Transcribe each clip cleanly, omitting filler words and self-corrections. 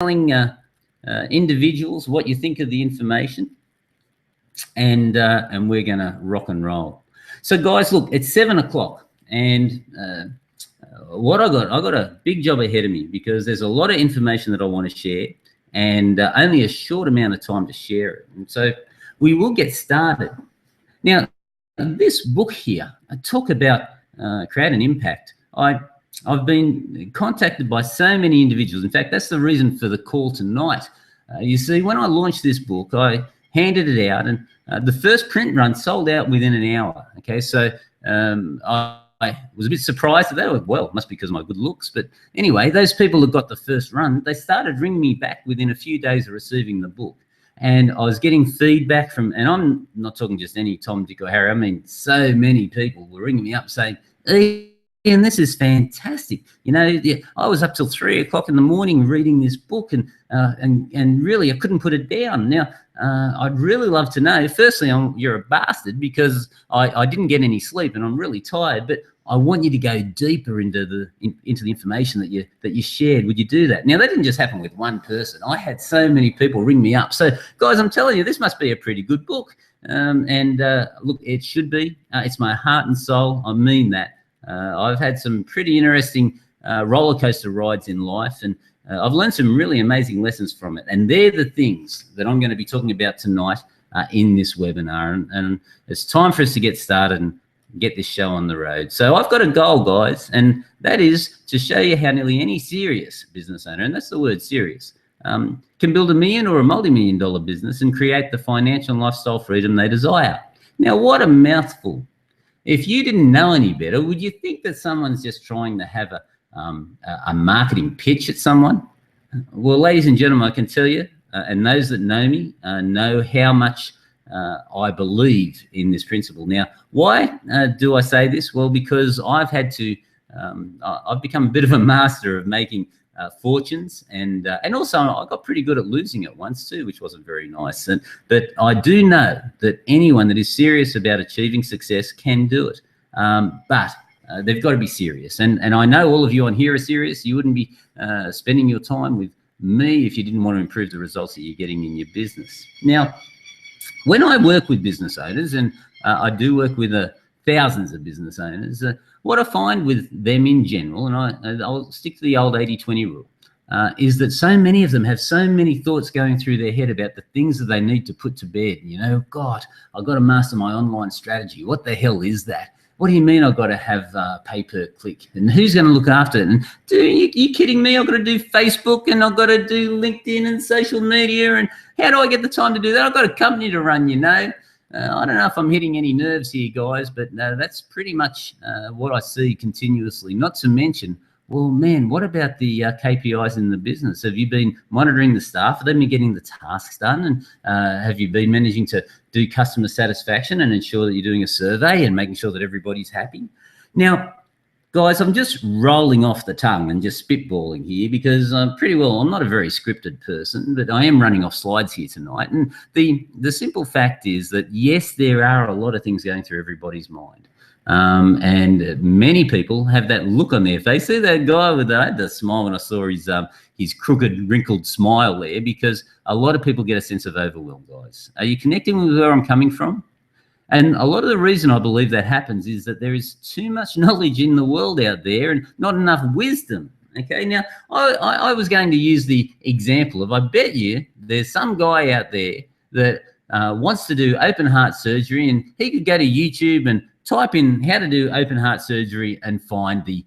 telling individuals what you think of the information, and we're going to rock and roll. So, guys, look, it's 7 o'clock, and what I got a big job ahead of me, because there's a lot of information that I want to share, and only a short amount of time to share it. And so we will get started. Now, this book here, I talk about create an impact. I've been contacted by so many individuals. In fact, that's the reason for the call tonight. You see, when I launched this book, I handed it out, and the first print run sold out within an hour. Okay, so I was a bit surprised at that. Well, it must be because of my good looks. But anyway, those people that got the first run, they started ringing me back within a few days of receiving the book. And I was getting feedback from, and I'm not talking just any Tom, Dick, or Harry. I mean, so many people were ringing me up saying, Ian, this is fantastic. You know, I was up till 3 o'clock in the morning reading this book, and really I couldn't put it down. Now, I'd really love to know, firstly, you're a bastard because I didn't get any sleep and I'm really tired, but I want you to go deeper into the information that you shared. Would you do that? Now, that didn't just happen with one person. I had so many people ring me up. So, guys, I'm telling you, this must be a pretty good book. Look, it should be. It's my heart and soul. I mean that. I've had some pretty interesting roller coaster rides in life, and I've learned some really amazing lessons from it. And they're the things that I'm going to be talking about tonight in this webinar. And it's time for us to get started and get this show on the road. So I've got a goal, guys, and that is to show you how nearly any serious business owner, and that's the word serious, can build $1 million or a multi-million-dollar business and create the financial and lifestyle freedom they desire. Now, what a mouthful. If you didn't know any better, would you think that someone's just trying to have a marketing pitch at someone? Well, ladies and gentlemen, I can tell you, and those that know me know how much I believe in this principle. Now, why do I say this? Well, because I've had to, I've become a bit of a master of making fortunes, and also I got pretty good at losing it once too, which wasn't very nice. But I do know that anyone that is serious about achieving success can do it, but they've got to be serious. And I know all of you on here are serious. You wouldn't be spending your time with me if you didn't want to improve the results that you're getting in your business. Now, when I work with business owners, and I do work with thousands of business owners, what I find with them in general, and I'll stick to the old 80-20 rule, is that so many of them have so many thoughts going through their head about the things that they need to put to bed. You know, God, I've got to master my online strategy. What the hell is that? What do you mean I've got to have pay-per-click? And who's going to look after it? And you kidding me? I've got to do Facebook, and I've got to do LinkedIn and social media. And how do I get the time to do that? I've got a company to run, you know. I don't know if I'm hitting any nerves here, guys, but that's pretty much what I see continuously. Not to mention, well, man, what about the KPIs in the business? Have you been monitoring the staff? Have they been getting the tasks done? And have you been managing to do customer satisfaction and ensure that you're doing a survey and making sure that everybody's happy? Now, guys, I'm just rolling off the tongue and just spitballing here because I'm not a very scripted person, but I am running off slides here tonight. And the simple fact is that, yes, there are a lot of things going through everybody's mind. And many people have that look on their face. See that guy with the smile when I saw his crooked, wrinkled smile there, because a lot of people get a sense of overwhelm, guys. Are you connecting with where I'm coming from? And a lot of the reason I believe that happens is that there is too much knowledge in the world out there and not enough wisdom. Okay, now I was going to use the example of, I bet you there's some guy out there that wants to do open heart surgery, and he could go to YouTube and type in how to do open heart surgery and find the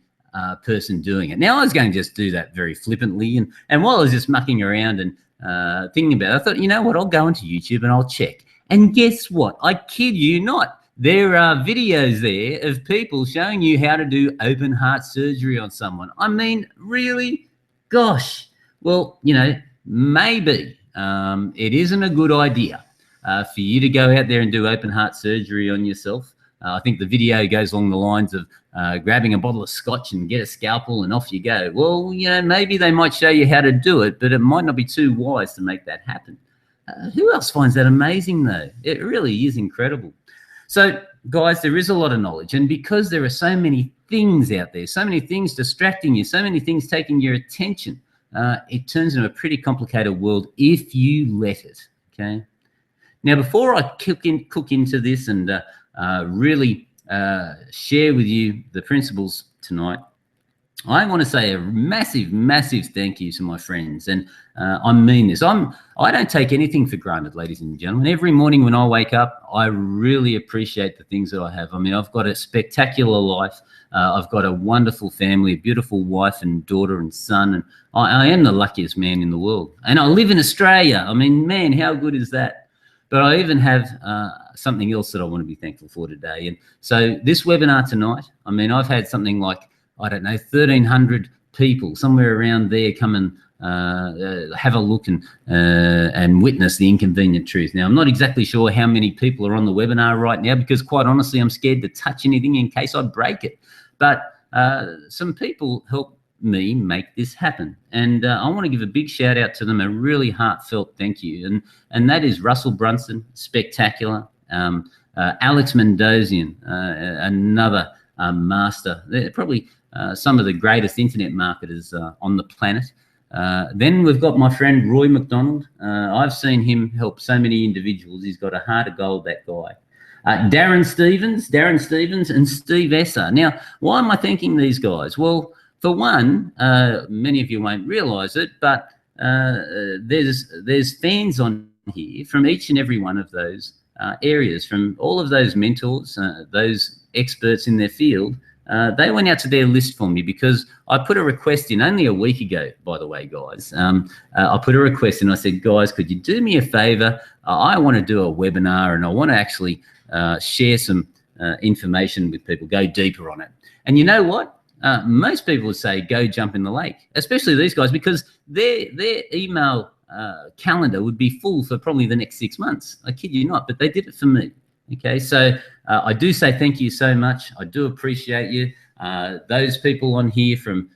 person doing it. Now, I was going to just do that very flippantly, and while I was just mucking around and thinking about it, I thought, you know what, I'll go into YouTube and I'll check. And guess what? I kid you not. There are videos there of people showing you how to do open heart surgery on someone. I mean, really? Gosh. Well, you know, maybe it isn't a good idea for you to go out there and do open heart surgery on yourself. I think the video goes along the lines of grabbing a bottle of scotch and get a scalpel and off you go. Well, you know, maybe they might show you how to do it, but it might not be too wise to make that happen. Who else finds that amazing, though? It really is incredible. So, guys, there is a lot of knowledge. And because there are so many things out there, so many things distracting you, so many things taking your attention, it turns into a pretty complicated world if you let it, okay? Now, before I cook into this and really share with you the principles tonight, I want to say a massive, massive thank you to my friends, and I mean this. I don't take anything for granted, ladies and gentlemen. Every morning when I wake up, I really appreciate the things that I have. I mean, I've got a spectacular life. I've got a wonderful family, a beautiful wife and daughter and son, and I am the luckiest man in the world. And I live in Australia. I mean, man, how good is that? But I even have something else that I want to be thankful for today. And so this webinar tonight, I mean, I've had something like, I don't know, 1,300 people, somewhere around there, come and have a look and witness the inconvenient truth. Now, I'm not exactly sure how many people are on the webinar right now because, quite honestly, I'm scared to touch anything in case I break it. But some people help me make this happen, and I want to give a big shout out to them, a really heartfelt thank you, and that is Russell Brunson, spectacular, Alex Mendosian, another master. They're probably some of the greatest internet marketers on the planet. Then we've got my friend Roy McDonald. I've seen him help so many individuals. He's got a heart of gold, that guy. Darren Stevens and Steve Esser. Now, why am I thanking these guys? Well, for one, many of you won't realise it, but there's fans on here from each and every one of those areas, from all of those mentors, those experts in their field. They went out to their list for me because I put a request in only a week ago, by the way, guys. I put a request in. I said, guys, could you do me a favour? I want to do a webinar and I want to actually share some information with people, go deeper on it. And you know what? Most people would say, go jump in the lake, especially these guys, because their email calendar would be full for probably the next 6 months. I kid you not, but they did it for me. Okay, so I do say thank you so much. I do appreciate you. Those people on here from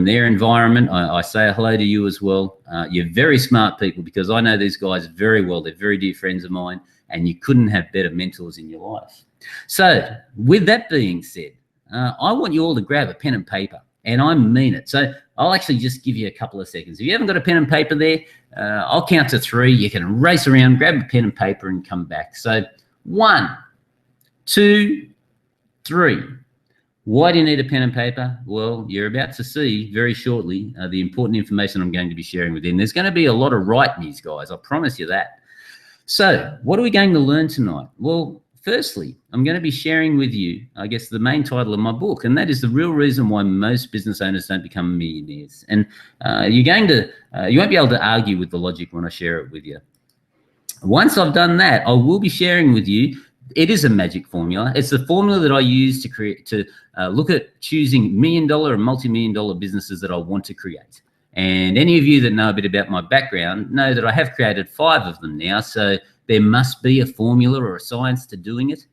their environment, I say hello to you as well. You're very smart people, because I know these guys very well. They're very dear friends of mine, and you couldn't have better mentors in your life. So with that being said, I want you all to grab a pen and paper, and I mean it. So I'll actually just give you a couple of seconds. If you haven't got a pen and paper there, I'll count to 3. You can race around, grab a pen and paper and come back. So 1, 2, 3. Why do you need a pen and paper? Well, you're about to see very shortly the important information I'm going to be sharing with you. And there's going to be a lot of right news, guys. I promise you that. So what are we going to learn tonight? Well, firstly, I'm going to be sharing with you, I guess, the main title of my book, and that is the real reason why most business owners don't become millionaires. And you won't be able to argue with the logic when I share it with you. Once I've done that, I will be sharing with you. It is a magic formula. It's the formula that I use to look at choosing $1 million and multi-million-dollar businesses that I want to create. And any of you that know a bit about my background know that I have created 5 of them now. So there must be a formula or a science to doing it.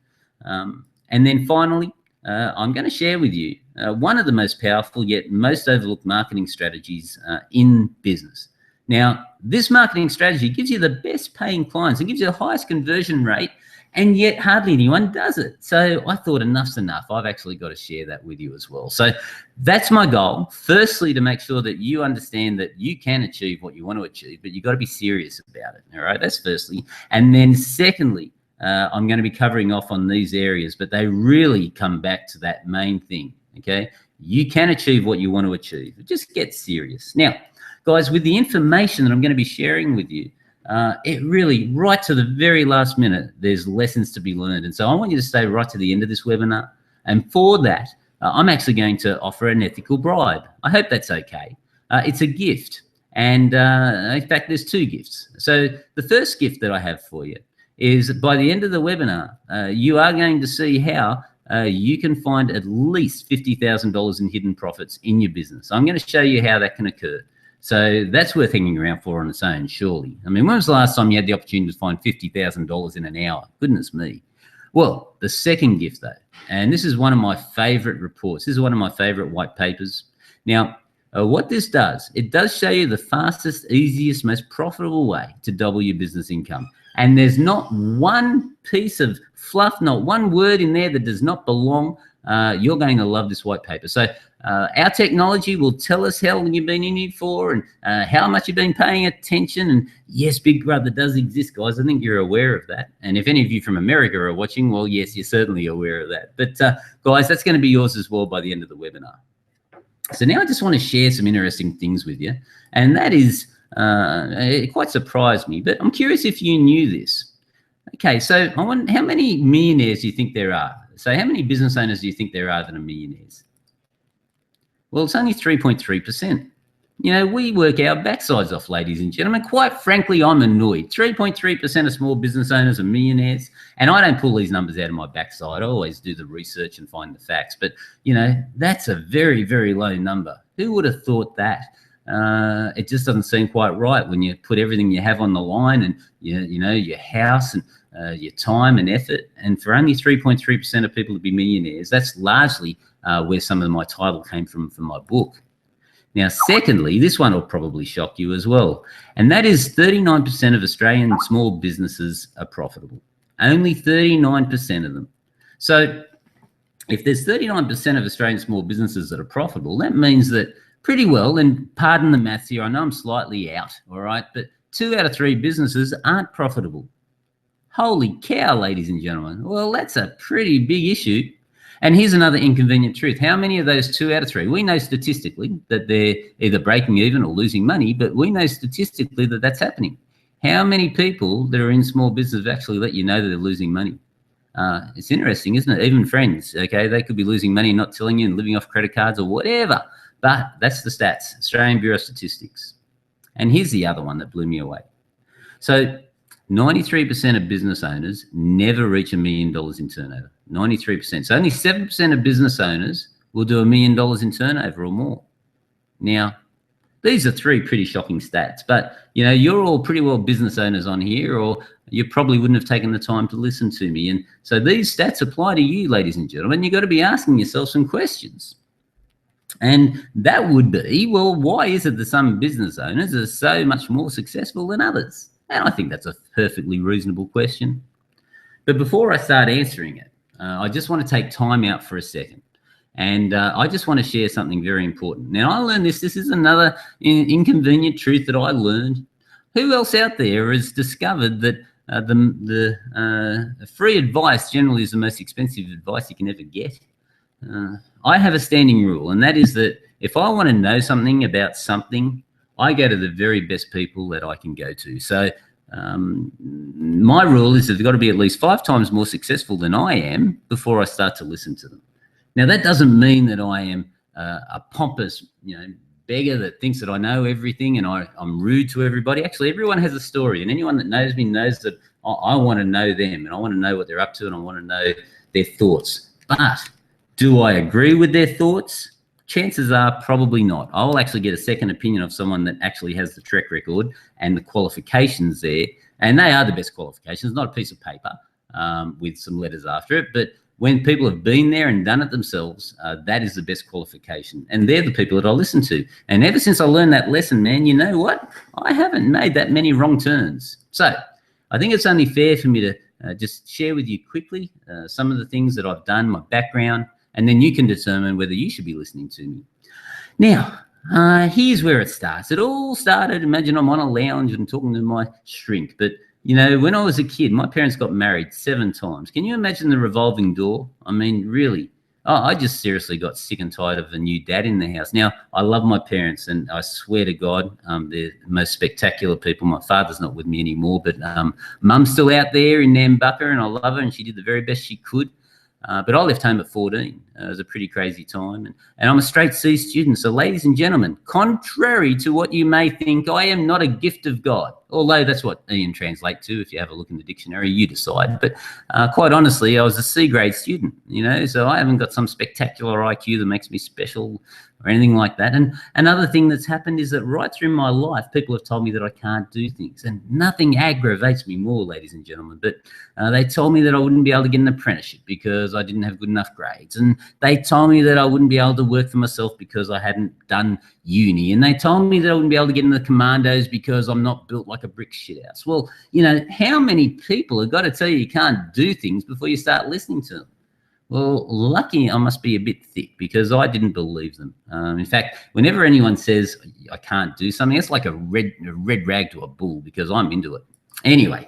And then finally, I'm going to share with you one of the most powerful yet most overlooked marketing strategies in business. Now, this marketing strategy gives you the best paying clients and gives you the highest conversion rate, and yet hardly anyone does it. So I thought enough's enough. I've actually got to share that with you as well. So that's my goal. Firstly, to make sure that you understand that you can achieve what you want to achieve, but you've got to be serious about it. All right, that's firstly. And then secondly, I'm going to be covering off on these areas, but they really come back to that main thing, okay? You can achieve what you want to achieve. Just get serious. Now, guys, with the information that I'm going to be sharing with you, it really, right to the very last minute, there's lessons to be learned. And so I want you to stay right to the end of this webinar. And for that, I'm actually going to offer an ethical bribe. I hope that's okay. It's a gift. And in fact, there's 2 gifts. So the first gift that I have for you is, by the end of the webinar, you are going to see how you can find at least $50,000 in hidden profits in your business. I'm going to show you how that can occur. So that's worth hanging around for on its own, surely. I mean, when was the last time you had the opportunity to find $50,000 in an hour? Goodness me. Well, the second gift, though, and this is one of my favorite reports. This is one of my favorite white papers. Now, what this does, it does show you the fastest, easiest, most profitable way to double your business income. And there's not one piece of fluff, not one word in there that does not belong. You're going to love this white paper. So Our technology will tell us how long you've been in it for and how much you've been paying attention. And yes, Big Brother does exist, guys. I think you're aware of that. And if any of you from America are watching, well, yes, you're certainly aware of that. But guys, that's going to be yours as well by the end of the webinar. So now I just want to share some interesting things with you. And that is, it quite surprised me, but I'm curious if you knew this. Okay, so I wonder, how many millionaires do you think there are? So how many business owners do you think there are that are millionaires? Well, it's only 3.3%. You know, we work our backsides off, ladies and gentlemen. Quite frankly, I'm annoyed. 3.3% of small business owners are millionaires. And I don't pull these numbers out of my backside. I always do the research and find the facts. But, you know, that's a very, very low number. Who would have thought that? It just doesn't seem quite right when you put everything you have on the line and, you know, your house and your time and effort. And for only 3.3% of people to be millionaires, that's largely where some of my title came from my book. Now, secondly, this one will probably shock you as well, and that is 39% of Australian small businesses are profitable. Only 39% of them. So if there's 39% of Australian small businesses that are profitable, that means that pretty well, and pardon the maths here, I know I'm slightly out, all right, but 2 out of 3 businesses aren't profitable. Holy cow, ladies and gentlemen. Well, that's a pretty big issue. And here's another inconvenient truth. How many of those 2 out of 3? We know statistically that they're either breaking even or losing money, but we know statistically that that's happening. How many people that are in small business actually let you know that they're losing money? It's interesting, isn't it? Even friends, okay, they could be losing money and not telling you and living off credit cards or whatever. But that's the stats, Australian Bureau of Statistics. And here's the other one that blew me away. So 93% of business owners never reach $1 million in turnover. 93%. So only 7% of business owners will do $1 million in turnover or more. Now, these are 3 pretty shocking stats, but you know, you're all pretty well business owners on here, or you probably wouldn't have taken the time to listen to me. And so these stats apply to you, ladies and gentlemen. You've got to be asking yourself some questions. And that would be, well, why is it that some business owners are so much more successful than others? And I think that's a perfectly reasonable question. But before I start answering it, I just want to take time out for a second. And I just want to share something very important. Now, I learned this. This is another inconvenient truth that I learned. Who else out there has discovered that the free advice generally is the most expensive advice you can ever get? I have a standing rule, and that is that if I want to know something about something, I go to the very best people that I can go to. So my rule is that they've got to be at least 5 times more successful than I am before I start to listen to them. Now, that doesn't mean that I am a pompous, you know, beggar that thinks that I know everything and I'm rude to everybody. Actually, everyone has a story, and anyone that knows me knows that I want to know them, and I want to know what they're up to, and I want to know their thoughts. But do I agree with their thoughts? Chances are probably not. I'll actually get a second opinion of someone that actually has the track record and the qualifications there, and they are the best qualifications, not a piece of paper with some letters after it, but when people have been there and done it themselves, that is the best qualification. And they're the people that I listen to. And ever since I learned that lesson, man, you know what? I haven't made that many wrong turns. So I think it's only fair for me to just share with you quickly some of the things that I've done, my background, and then you can determine whether you should be listening to me. Now, here's where it starts. It all started, imagine I'm on a lounge and talking to my shrink, but you know, when I was a kid, my parents got married 7 times. Can you imagine the revolving door? I mean, really, I just seriously got sick and tired of a new dad in the house. Now, I love my parents, and I swear to God, they're the most spectacular people. My father's not with me anymore, but Mum's still out there in Nambucca, and I love her, and she did the very best she could. But I left home at 14. It was a pretty crazy time. And I'm a straight C student. So, ladies and gentlemen, contrary to what you may think, I am not a gift of God. Although that's what Ian translates to. If you have a look in the dictionary, you decide. But quite honestly, I was a C grade student, you know, so I haven't got some spectacular IQ that makes me special or anything like that. And another thing that's happened is that right through my life, people have told me that I can't do things. And nothing aggravates me more, ladies and gentlemen. But they told me that I wouldn't be able to get an apprenticeship because I didn't have good enough grades. And they told me that I wouldn't be able to work for myself because I hadn't done uni. And they told me that I wouldn't be able to get in the commandos because I'm not built like a brick shithouse. Well, you know, how many people have got to tell you you can't do things before you start listening to them? Well, lucky I must be a bit thick because I didn't believe them. In fact, whenever anyone says I can't do something, it's like a red rag to a bull because I'm into it. Anyway,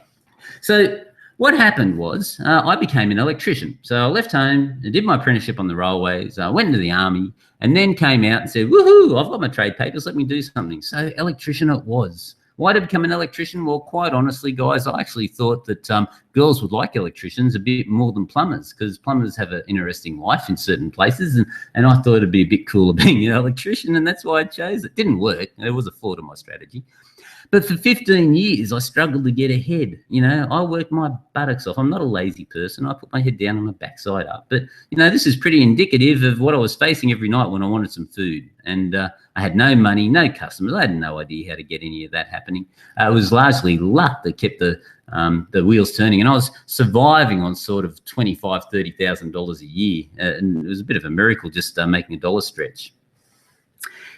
so what happened was I became an electrician. So I left home, I did my apprenticeship on the railways, I went into the army, and then came out and said, woohoo, I've got my trade papers, let me do something. So electrician it was. Why did I become an electrician? Well, quite honestly, guys, I actually thought that girls would like electricians a bit more than plumbers because plumbers have an interesting life in certain places. And I thought it'd be a bit cooler being an electrician, and that's why I chose it. Didn't work. There was a flaw to my strategy. But for 15 years, I struggled to get ahead. You know, I worked my buttocks off. I'm not a lazy person. I put my head down and my backside up. But, you know, this is pretty indicative of what I was facing every night when I wanted some food. And I had no money, no customers. I had no idea how to get any of that happening. It was largely luck that kept the wheels turning. And I was surviving on sort of $25,000, $30,000 a year. And it was a bit of a miracle just making a dollar stretch.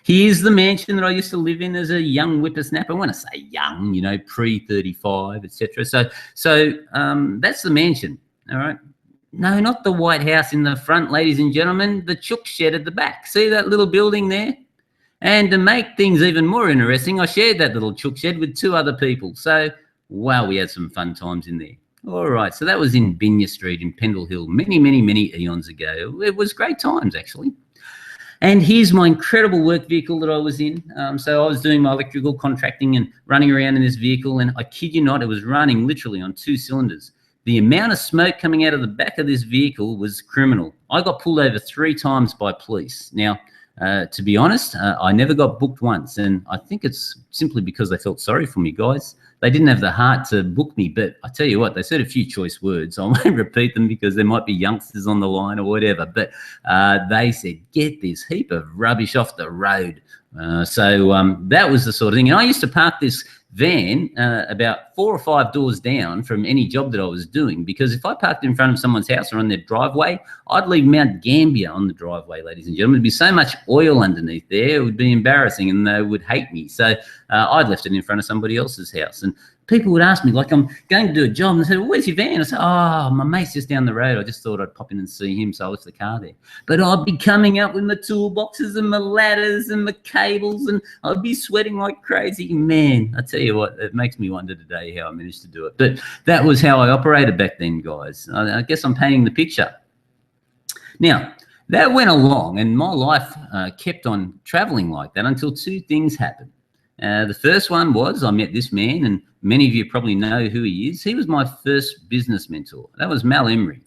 Here's the mansion that I used to live in as a young whippersnapper. When I say young, you know, pre-35, etc. So that's the mansion, all right? No, not the White House in the front, ladies and gentlemen, the chook shed at the back. See that little building there? And to make things even more interesting, I shared that little chook shed with 2 other people. So, wow, we had some fun times in there. All right, so that was in Binya Street in Pendle Hill many, many, many eons ago. It was great times, actually. And here's my incredible work vehicle that I was in. So I was doing my electrical contracting and running around in this vehicle, and I kid you not, it was running literally on 2 cylinders. The amount of smoke coming out of the back of this vehicle was criminal. I got pulled over 3 times by police. Now, to be honest, I never got booked once, and I think it's simply because they felt sorry for me, guys. They didn't have the heart to book me, but I tell you what, they said a few choice words. I won't repeat them because there might be youngsters on the line or whatever, but they said, get this heap of rubbish off the road. So that was the sort of thing. And I used to park this van about 4 or 5 doors down from any job that I was doing, because if I parked in front of someone's house or on their driveway, I'd leave Mount Gambier on the driveway, ladies and gentlemen. There'd be so much oil underneath there, it would be embarrassing and they would hate me. So I'd left it in front of somebody else's house. And people would ask me, like, I'm going to do a job, and they said, well, where's your van? I said, oh, my mate's just down the road. I just thought I'd pop in and see him, so I left the car there. But I'd be coming up with my toolboxes and my ladders and my cables, and I'd be sweating like crazy. Man, I tell you what, it makes me wonder today how I managed to do it. But that was how I operated back then, guys. I guess I'm painting the picture. Now, that went along, and my life kept on traveling like that until 2 things happened. The first one was I met this man, and many of you probably know who he is. He was my first business mentor. That was Mal Emery.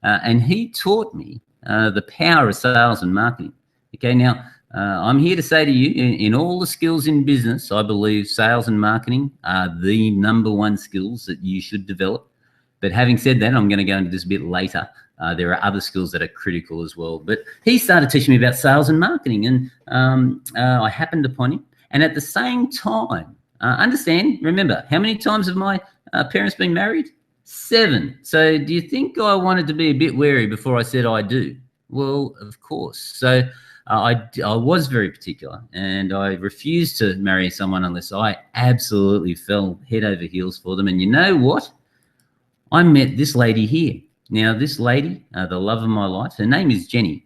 And he taught me the power of sales and marketing. Okay, now, I'm here to say to you, in all the skills in business, I believe sales and marketing are the #1 skills that you should develop. But having said that, I'm going to go into this a bit later. There are other skills that are critical as well. But he started teaching me about sales and marketing, and I happened upon him. And at the same time, remember, how many times have my parents been married? 7. So do you think I wanted to be a bit wary before I said I do? Well, of course. So I was very particular, and I refused to marry someone unless I absolutely fell head over heels for them. And you know what? I met this lady here. Now, this lady, the love of my life, her name is Jenny.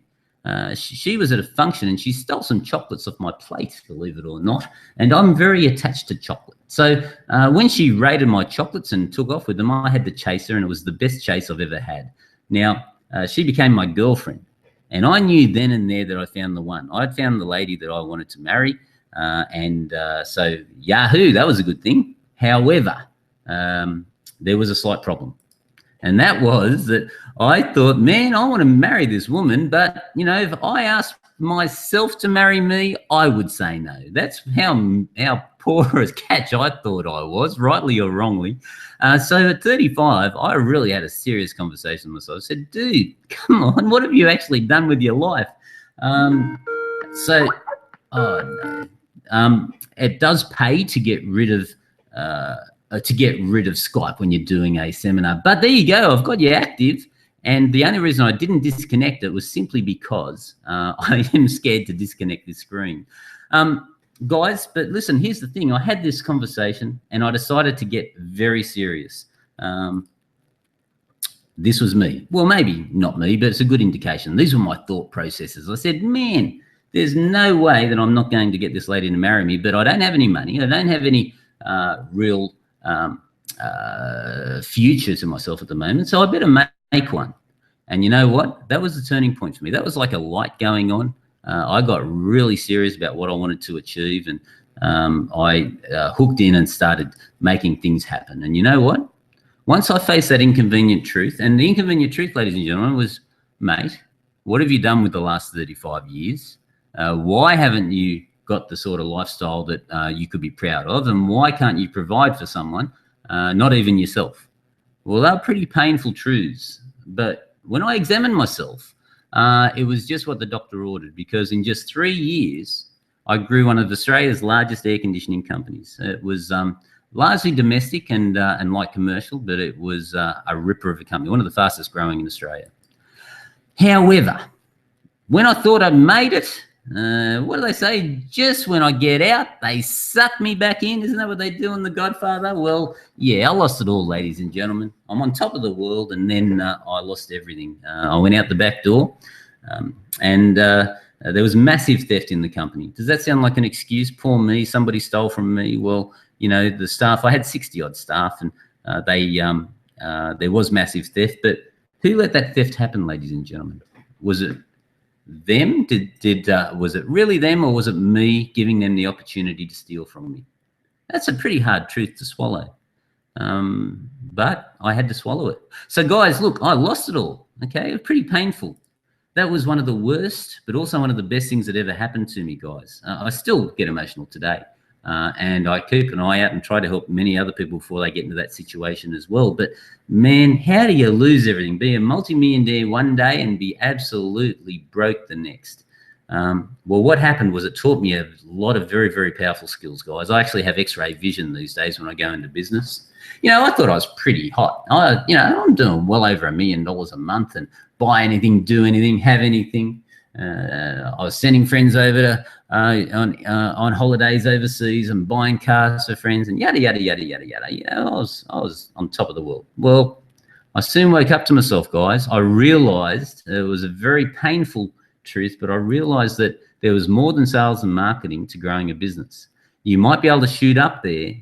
She was at a function and she stole some chocolates off my plate, believe it or not. And I'm very attached to chocolate. So when she raided my chocolates and took off with them, I had to chase her, and it was the best chase I've ever had. Now, she became my girlfriend. And I knew then and there that I found the one. I'd found the lady that I wanted to marry. So yahoo, that was a good thing. However, there was a slight problem. And that was that I thought, man, I want to marry this woman, but, you know, if I asked myself to marry me, I would say no. That's how poor as catch I thought I was, rightly or wrongly. So at 35, I really had a serious conversation with myself. I said, dude, come on, what have you actually done with your life? It does pay to get rid of Skype when you're doing a seminar. But there you go. I've got you active. And the only reason I didn't disconnect it was simply because I am scared to disconnect this screen. Guys, but listen, here's the thing. I had this conversation and I decided to get very serious. This was me. Well, maybe not me, but it's a good indication. These were my thought processes. I said, man, there's no way that I'm not going to get this lady to marry me, but I don't have any money. I don't have any real future to myself at the moment, so I better make one. And you know what? That was the turning point for me. That was like a light going on. I got really serious about what I wanted to achieve, and I hooked in and started making things happen. And you know what? Once I faced that inconvenient truth, and the inconvenient truth, ladies and gentlemen, was, mate, what have you done with the last 35 years? Why haven't you got the sort of lifestyle that you could be proud of? And why can't you provide for someone, not even yourself? Well, they're pretty painful truths. But when I examined myself, it was just what the doctor ordered, because in just 3 years, I grew one of Australia's largest air conditioning companies. It was largely domestic and light commercial, but it was a ripper of a company, one of the fastest growing in Australia. However, when I thought I'd made it, what do they say? Just when I get out, they suck me back in. Isn't that what they do in The Godfather? Well, yeah, I lost it all, ladies and gentlemen. I'm on top of the world, and then I lost everything. I went out the back door, and there was massive theft in the company. Does that sound like an excuse? Poor me, somebody stole from me. Well, you know, the staff, I had 60-odd staff, and there was massive theft. But who let that theft happen, ladies and gentlemen? Was it them? Was it really them, or was it me giving them the opportunity to steal from me? That's a pretty hard truth to swallow, but I had to swallow it. So guys, look, I lost it all. Okay, it was pretty painful. That was one of the worst, but also one of the best things that ever happened to me, guys. I still get emotional today, and I keep an eye out and try to help many other people before they get into that situation as well. But man, how do you lose everything? Be a multi-millionaire one day and be absolutely broke the next? Well, what happened was it taught me a lot of very, very powerful skills, guys. I actually have X-ray vision these days when I go into business. You know, I thought I was pretty hot. I'm doing well over $1 million a month and buy anything, do anything, have anything. I was sending friends over to on holidays overseas and buying cars for friends and yada yada yada yada yada. You know, I was on top of the world. Well, I soon woke up to myself, guys. I realised it was a very painful truth, but I realised that there was more than sales and marketing to growing a business. You might be able to shoot up there,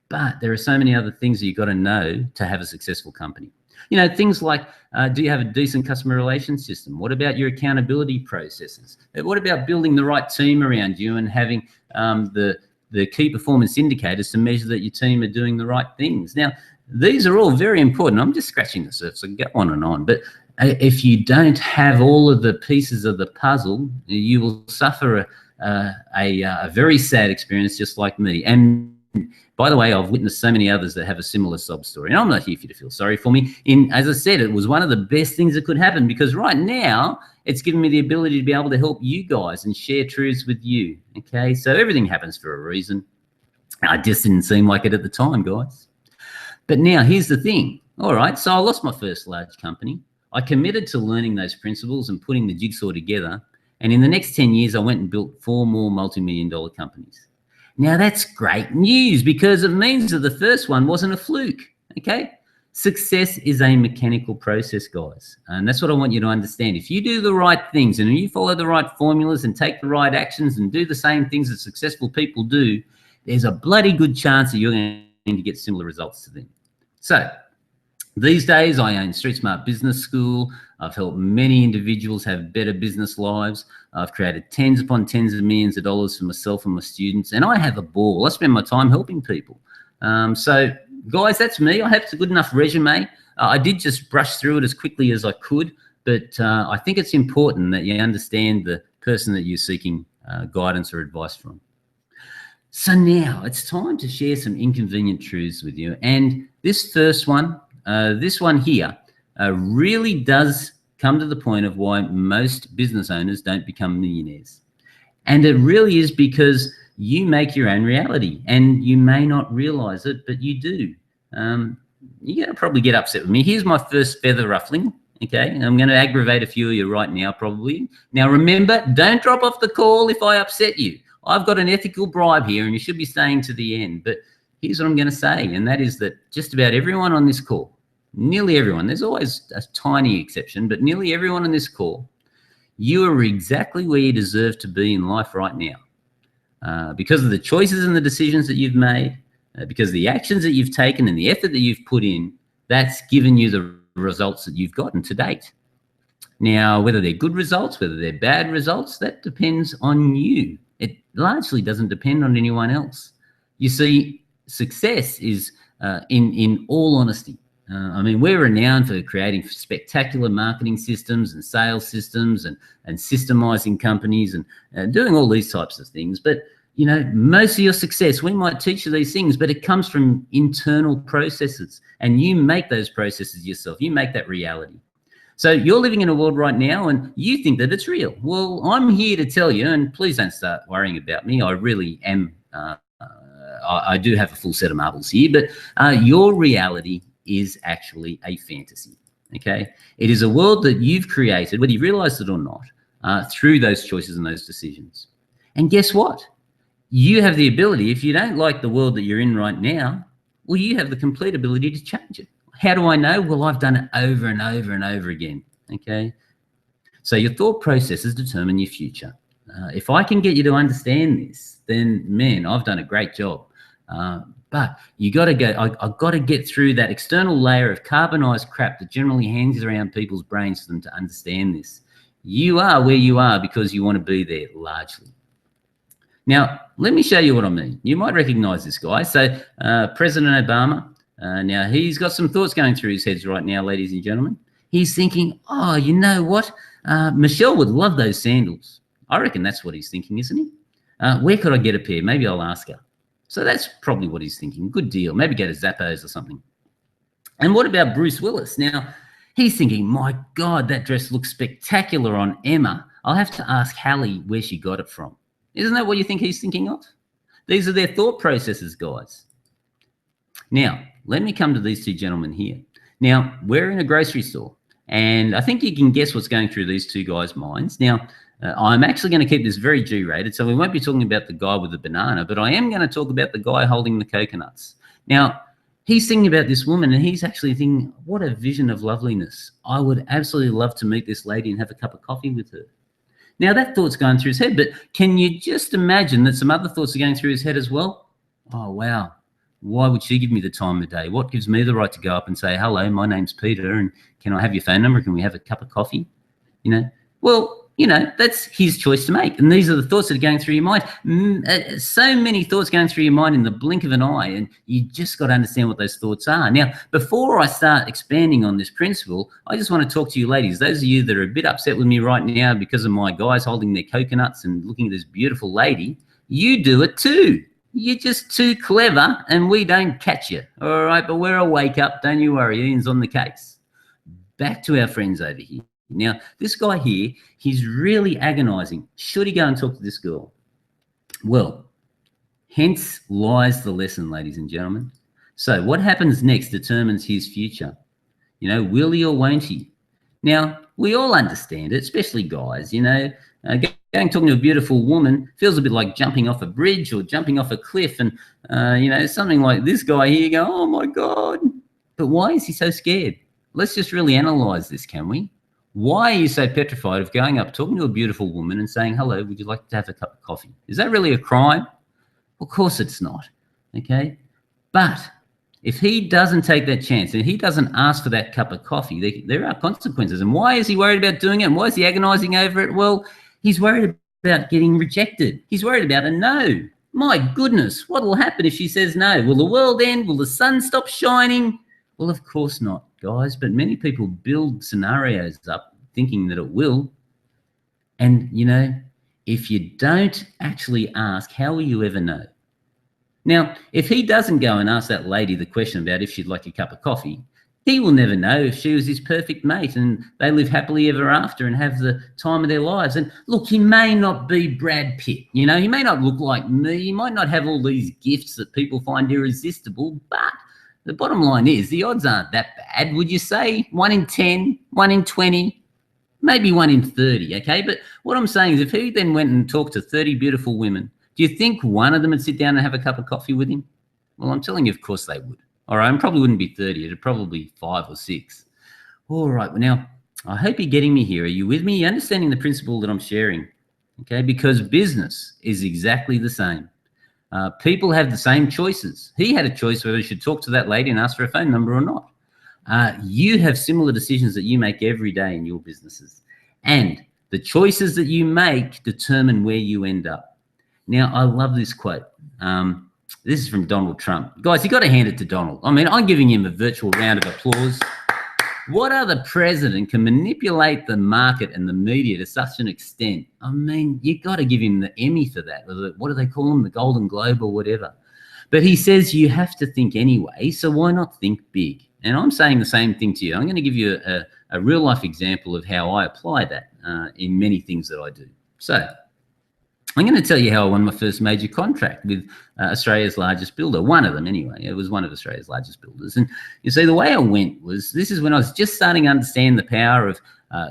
but there are so many other things that you've got to know to have a successful company. You know, things like, do you have a decent customer relations system? What about your accountability processes? What about building the right team around you and having the key performance indicators to measure that your team are doing the right things? Now, these are all very important. I'm just scratching the surface. I can go on and on. But if you don't have all of the pieces of the puzzle, you will suffer a very sad experience just like me. And by the way, I've witnessed so many others that have a similar sob story, and I'm not here for you to feel sorry for me. As I said, it was one of the best things that could happen, because right now it's given me the ability to be able to help you guys and share truths with you. Okay, so everything happens for a reason. I just didn't seem like it at the time, guys. But now here's the thing. All right, so I lost my first large company. I committed to learning those principles and putting the jigsaw together, and in the next 10 years, I went and built 4 more multi-million-dollar companies. Now, that's great news, because it means that the first one wasn't a fluke, okay? Success is a mechanical process, guys, and that's what I want you to understand. If you do the right things and you follow the right formulas and take the right actions and do the same things that successful people do, there's a bloody good chance that you're going to get similar results to them. So these days, I own StreetSmart Business School. I've helped many individuals have better business lives. I've created tens upon tens of millions of dollars for myself and my students, and I have a ball. I spend my time helping people. So, guys, that's me. I hope it's a good enough resume. I did just brush through it as quickly as I could, but I think it's important that you understand the person that you're seeking guidance or advice from. So now it's time to share some inconvenient truths with you. And this first one, this one here, really does come to the point of why most business owners don't become millionaires. And it really is because you make your own reality, and you may not realize it, but you do. You're going to probably get upset with me. Here's my first feather ruffling. Okay, I'm going to aggravate a few of you right now, probably. Now, remember, don't drop off the call if I upset you. I've got an ethical bribe here, and you should be staying to the end. But here's what I'm going to say, and that is that just about everyone on this call nearly everyone, there's always a tiny exception, but nearly everyone on this call, you are exactly where you deserve to be in life right now. Because of the choices and the decisions that you've made, because of the actions that you've taken and the effort that you've put in, that's given you the results that you've gotten to date. Now, whether they're good results, whether they're bad results, that depends on you. It largely doesn't depend on anyone else. You see, success is, in all honesty, I mean, we're renowned for creating spectacular marketing systems and sales systems and systemizing companies and doing all these types of things. But, you know, most of your success, we might teach you these things, but it comes from internal processes, and you make those processes yourself. You make that reality. So you're living in a world right now and you think that it's real. Well, I'm here to tell you, and please don't start worrying about me. I really am. I do have a full set of marbles here, but your reality is actually a fantasy, okay? It is a world that you've created, whether you realize it or not, through those choices and those decisions. And guess what? You have the ability, if you don't like the world that you're in right now, well, you have the complete ability to change it. How do I know? Well, I've done it over and over and over again, okay? So your thought processes determine your future. If I can get you to understand this, then, man, I've done a great job. But you got to go, I've got to get through that external layer of carbonized crap that generally hangs around people's brains for them to understand this. You are where you are because you want to be there, largely. Now, let me show you what I mean. You might recognize this guy. So President Obama, now he's got some thoughts going through his head right now, ladies and gentlemen. He's thinking, oh, you know what? Michelle would love those sandals. I reckon that's what he's thinking, isn't he? Where could I get a pair? Maybe I'll ask her. So that's probably what he's thinking. Good deal. Maybe go to Zappos or something. And what about Bruce Willis? Now, he's thinking, my God, that dress looks spectacular on Emma. I'll have to ask Hallie where she got it from. Isn't that what you think he's thinking of? These are their thought processes, guys. Now, let me come to these two gentlemen here. Now, we're in a grocery store, and I think you can guess what's going through these two guys' minds. Now, I'm actually going to keep this very G-rated, so we won't be talking about the guy with the banana, but I am going to talk about the guy holding the coconuts. Now, he's thinking about this woman, and he's actually thinking, what a vision of loveliness. I would absolutely love to meet this lady and have a cup of coffee with her. Now, that thought's going through his head, but can you just imagine that some other thoughts are going through his head as well? Oh, wow. Why would she give me the time of day? What gives me the right to go up and say, hello, my name's Peter, and can I have your phone number? Can we have a cup of coffee? You know, well, you know, that's his choice to make. And these are the thoughts that are going through your mind. So many thoughts going through your mind in the blink of an eye, and you just got to understand what those thoughts are. Now, before I start expanding on this principle, I just want to talk to you ladies. Those of you that are a bit upset with me right now because of my guys holding their coconuts and looking at this beautiful lady, you do it too. You're just too clever and we don't catch you. All right, but we're a wake up. Don't you worry. Ian's on the case. Back to our friends over here. Now, this guy here, he's really agonizing. Should he go and talk to this girl? Well, hence lies the lesson, ladies and gentlemen. So what happens next determines his future. You know, will he or won't he? Now, we all understand it, especially guys, you know, going talking to a beautiful woman feels a bit like jumping off a bridge or jumping off a cliff. And, you know, something like this guy here, you go, oh, my God. But why is he so scared? Let's just really analyze this, can we? Why are you so petrified of going up, talking to a beautiful woman and saying, hello, would you like to have a cup of coffee? Is that really a crime? Of course it's not, okay? But if he doesn't take that chance and he doesn't ask for that cup of coffee, there are consequences. And why is he worried about doing it? And why is he agonizing over it? Well, he's worried about getting rejected. He's worried about a no. My goodness, what will happen if she says no? Will the world end? Will the sun stop shining? Well, of course not, guys, but many people build scenarios up thinking that it will. And, you know, if you don't actually ask, how will you ever know? Now, if he doesn't go and ask that lady the question about if she'd like a cup of coffee, he will never know if she was his perfect mate and they live happily ever after and have the time of their lives. And look, he may not be Brad Pitt, you know, he may not look like me, he might not have all these gifts that people find irresistible, but the bottom line is the odds aren't that bad. Would you say 1 in 10, 1 in 20, maybe 1 in 30, okay? But what I'm saying is if he then went and talked to 30 beautiful women, do you think one of them would sit down and have a cup of coffee with him? Well, I'm telling you, of course they would. All right, I probably wouldn't be 30. It'd probably be 5 or 6. All right. Well, now, I hope you're getting me here. Are you with me? You're understanding the principle that I'm sharing? Okay, because business is exactly the same. People have the same choices. He had a choice whether he should talk to that lady and ask for a phone number or not. You have similar decisions that you make every day in your businesses. And the choices that you make determine where you end up. Now, I love this quote. This is from Donald Trump. Guys, you got to hand it to Donald. I mean, I'm giving him a virtual round of applause. What other president can manipulate the market and the media to such an extent? I mean, you got to give him the Emmy for that. What do they call him? The Golden Globe or whatever. But he says you have to think anyway, so why not think big? And I'm saying the same thing to you. I'm going to give you a real life example of how I apply that in many things that I do. So I'm going to tell you how I won my first major contract with Australia's largest builder, one of them anyway. It was one of Australia's largest builders. And you see, the way I went was, this is when I was just starting to understand the power of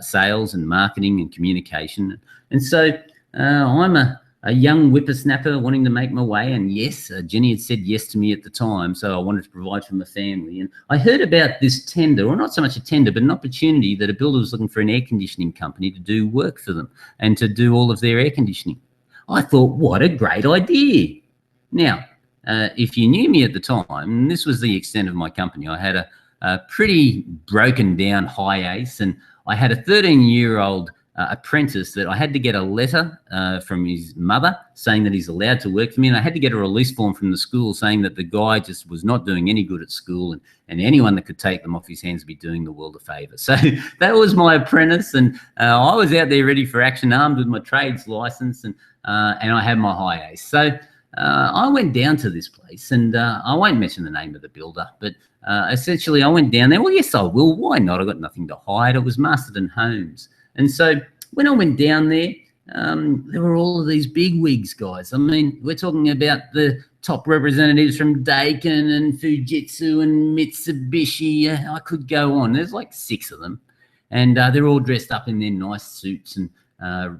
sales and marketing and communication. And so I'm a young whippersnapper wanting to make my way. And yes, Jenny had said yes to me at the time, so I wanted to provide for my family. And I heard about this tender, or not so much a tender, but an opportunity that a builder was looking for an air conditioning company to do work for them and to do all of their air conditioning. I thought, what a great idea. Now, if you knew me at the time, this was the extent of my company. I had a pretty broken down high ace, and I had a 13-year-old apprentice that I had to get a letter from his mother saying that he's allowed to work for me, and I had to get a release form from the school saying that the guy just was not doing any good at school, and anyone that could take them off his hands would be doing the world a favour. So that was my apprentice, and I was out there ready for action, armed with my trades licence, and I had my high ace. So I went down to this place, and I won't mention the name of the builder, but essentially I went down there. Well, yes, I will. Why not? I got nothing to hide. It was Masterton Homes. And so when I went down there, there were all of these big wigs, guys. I mean, we're talking about the top representatives from Daikin and Fujitsu and Mitsubishi. I could go on. There's like 6 of them. And they're all dressed up in their nice suits and they're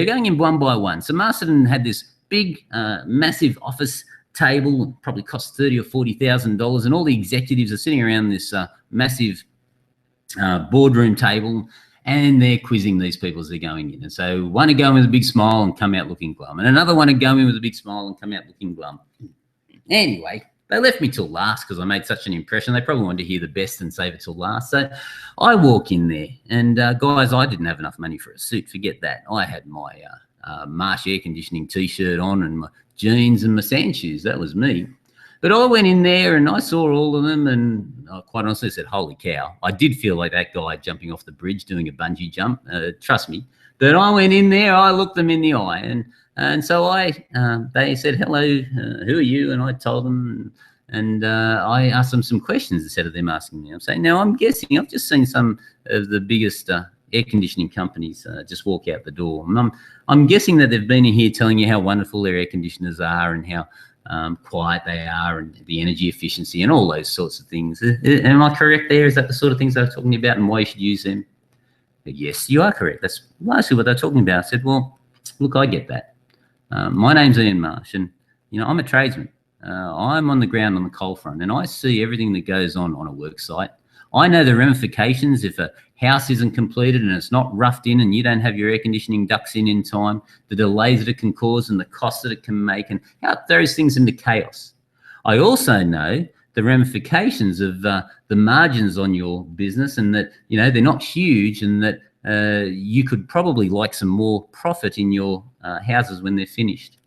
going in one by one. So Masterton had this big, massive office table, probably cost $30,000 or $40,000, and all the executives are sitting around this massive boardroom table, and they're quizzing these people as they're going in. And so one would go in with a big smile and come out looking glum, and another one would go in with a big smile and come out looking glum. Anyway, they left me till last because I made such an impression. They probably wanted to hear the best and save it till last. So I walk in there, and guys, I didn't have enough money for a suit. Forget that. I had my Marsh air conditioning T-shirt on and my jeans and my sand shoes. That was me. But I went in there and I saw all of them, and I quite honestly said, holy cow. I did feel like that guy jumping off the bridge doing a bungee jump, trust me. But I went in there, I looked them in the eye, and so they said, hello, who are you? And I told them, and I asked them some questions instead of them asking me. I'm saying, now I'm guessing, I've just seen some of the biggest air conditioning companies just walk out the door. And I'm guessing that they've been in here telling you how wonderful their air conditioners are and how quiet they are and the energy efficiency and all those sorts of things. Am I correct there? Is that the sort of things they're talking about and why you should use them? Yes, you are correct. That's largely what they're talking about. I said, well, look, I get that. My name's Ian Marsh, and I'm a tradesman. I'm on the ground on the coal front, and I see everything that goes on a work site. I know the ramifications if a house isn't completed and it's not roughed in and you don't have your air conditioning ducts in time, the delays that it can cause and the costs that it can make, and how it throws things into chaos. I also know the ramifications of the margins on your business, and that they're not huge, and that you could probably like some more profit in your houses when they're finished.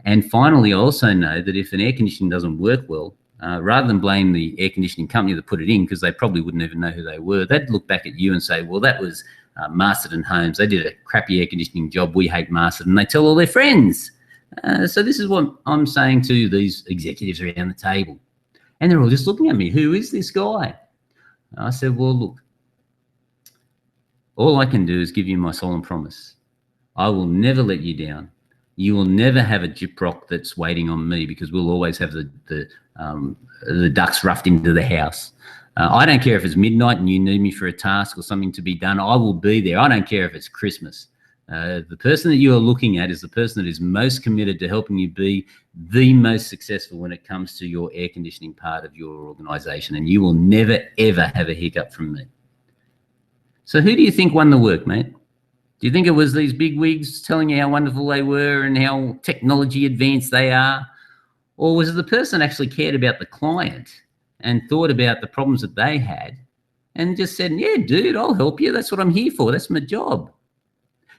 And finally, I also know that if an air conditioning doesn't work well, rather than blame the air conditioning company that put it in, because they probably wouldn't even know who they were, they'd look back at you and say, well, that was Masterton Homes. They did a crappy air conditioning job. We hate Masterton. And they tell all their friends. So this is what I'm saying to these executives around the table. And they're all just looking at me. Who is this guy? I said, well, look, all I can do is give you my solemn promise. I will never let you down. You will never have a gyprock that's waiting on me, because we'll always have the ducts roughed into the house. I don't care if it's midnight and you need me for a task or something to be done. I will be there. I don't care if it's Christmas. The person that you are looking at is the person that is most committed to helping you be the most successful when it comes to your air conditioning part of your organisation, and you will never, ever have a hiccup from me. So who do you think won the work, mate? Do you think it was these big wigs telling you how wonderful they were and how technology advanced they are? Or was it the person that actually cared about the client and thought about the problems that they had and just said, yeah, dude, I'll help you. That's what I'm here for. That's my job.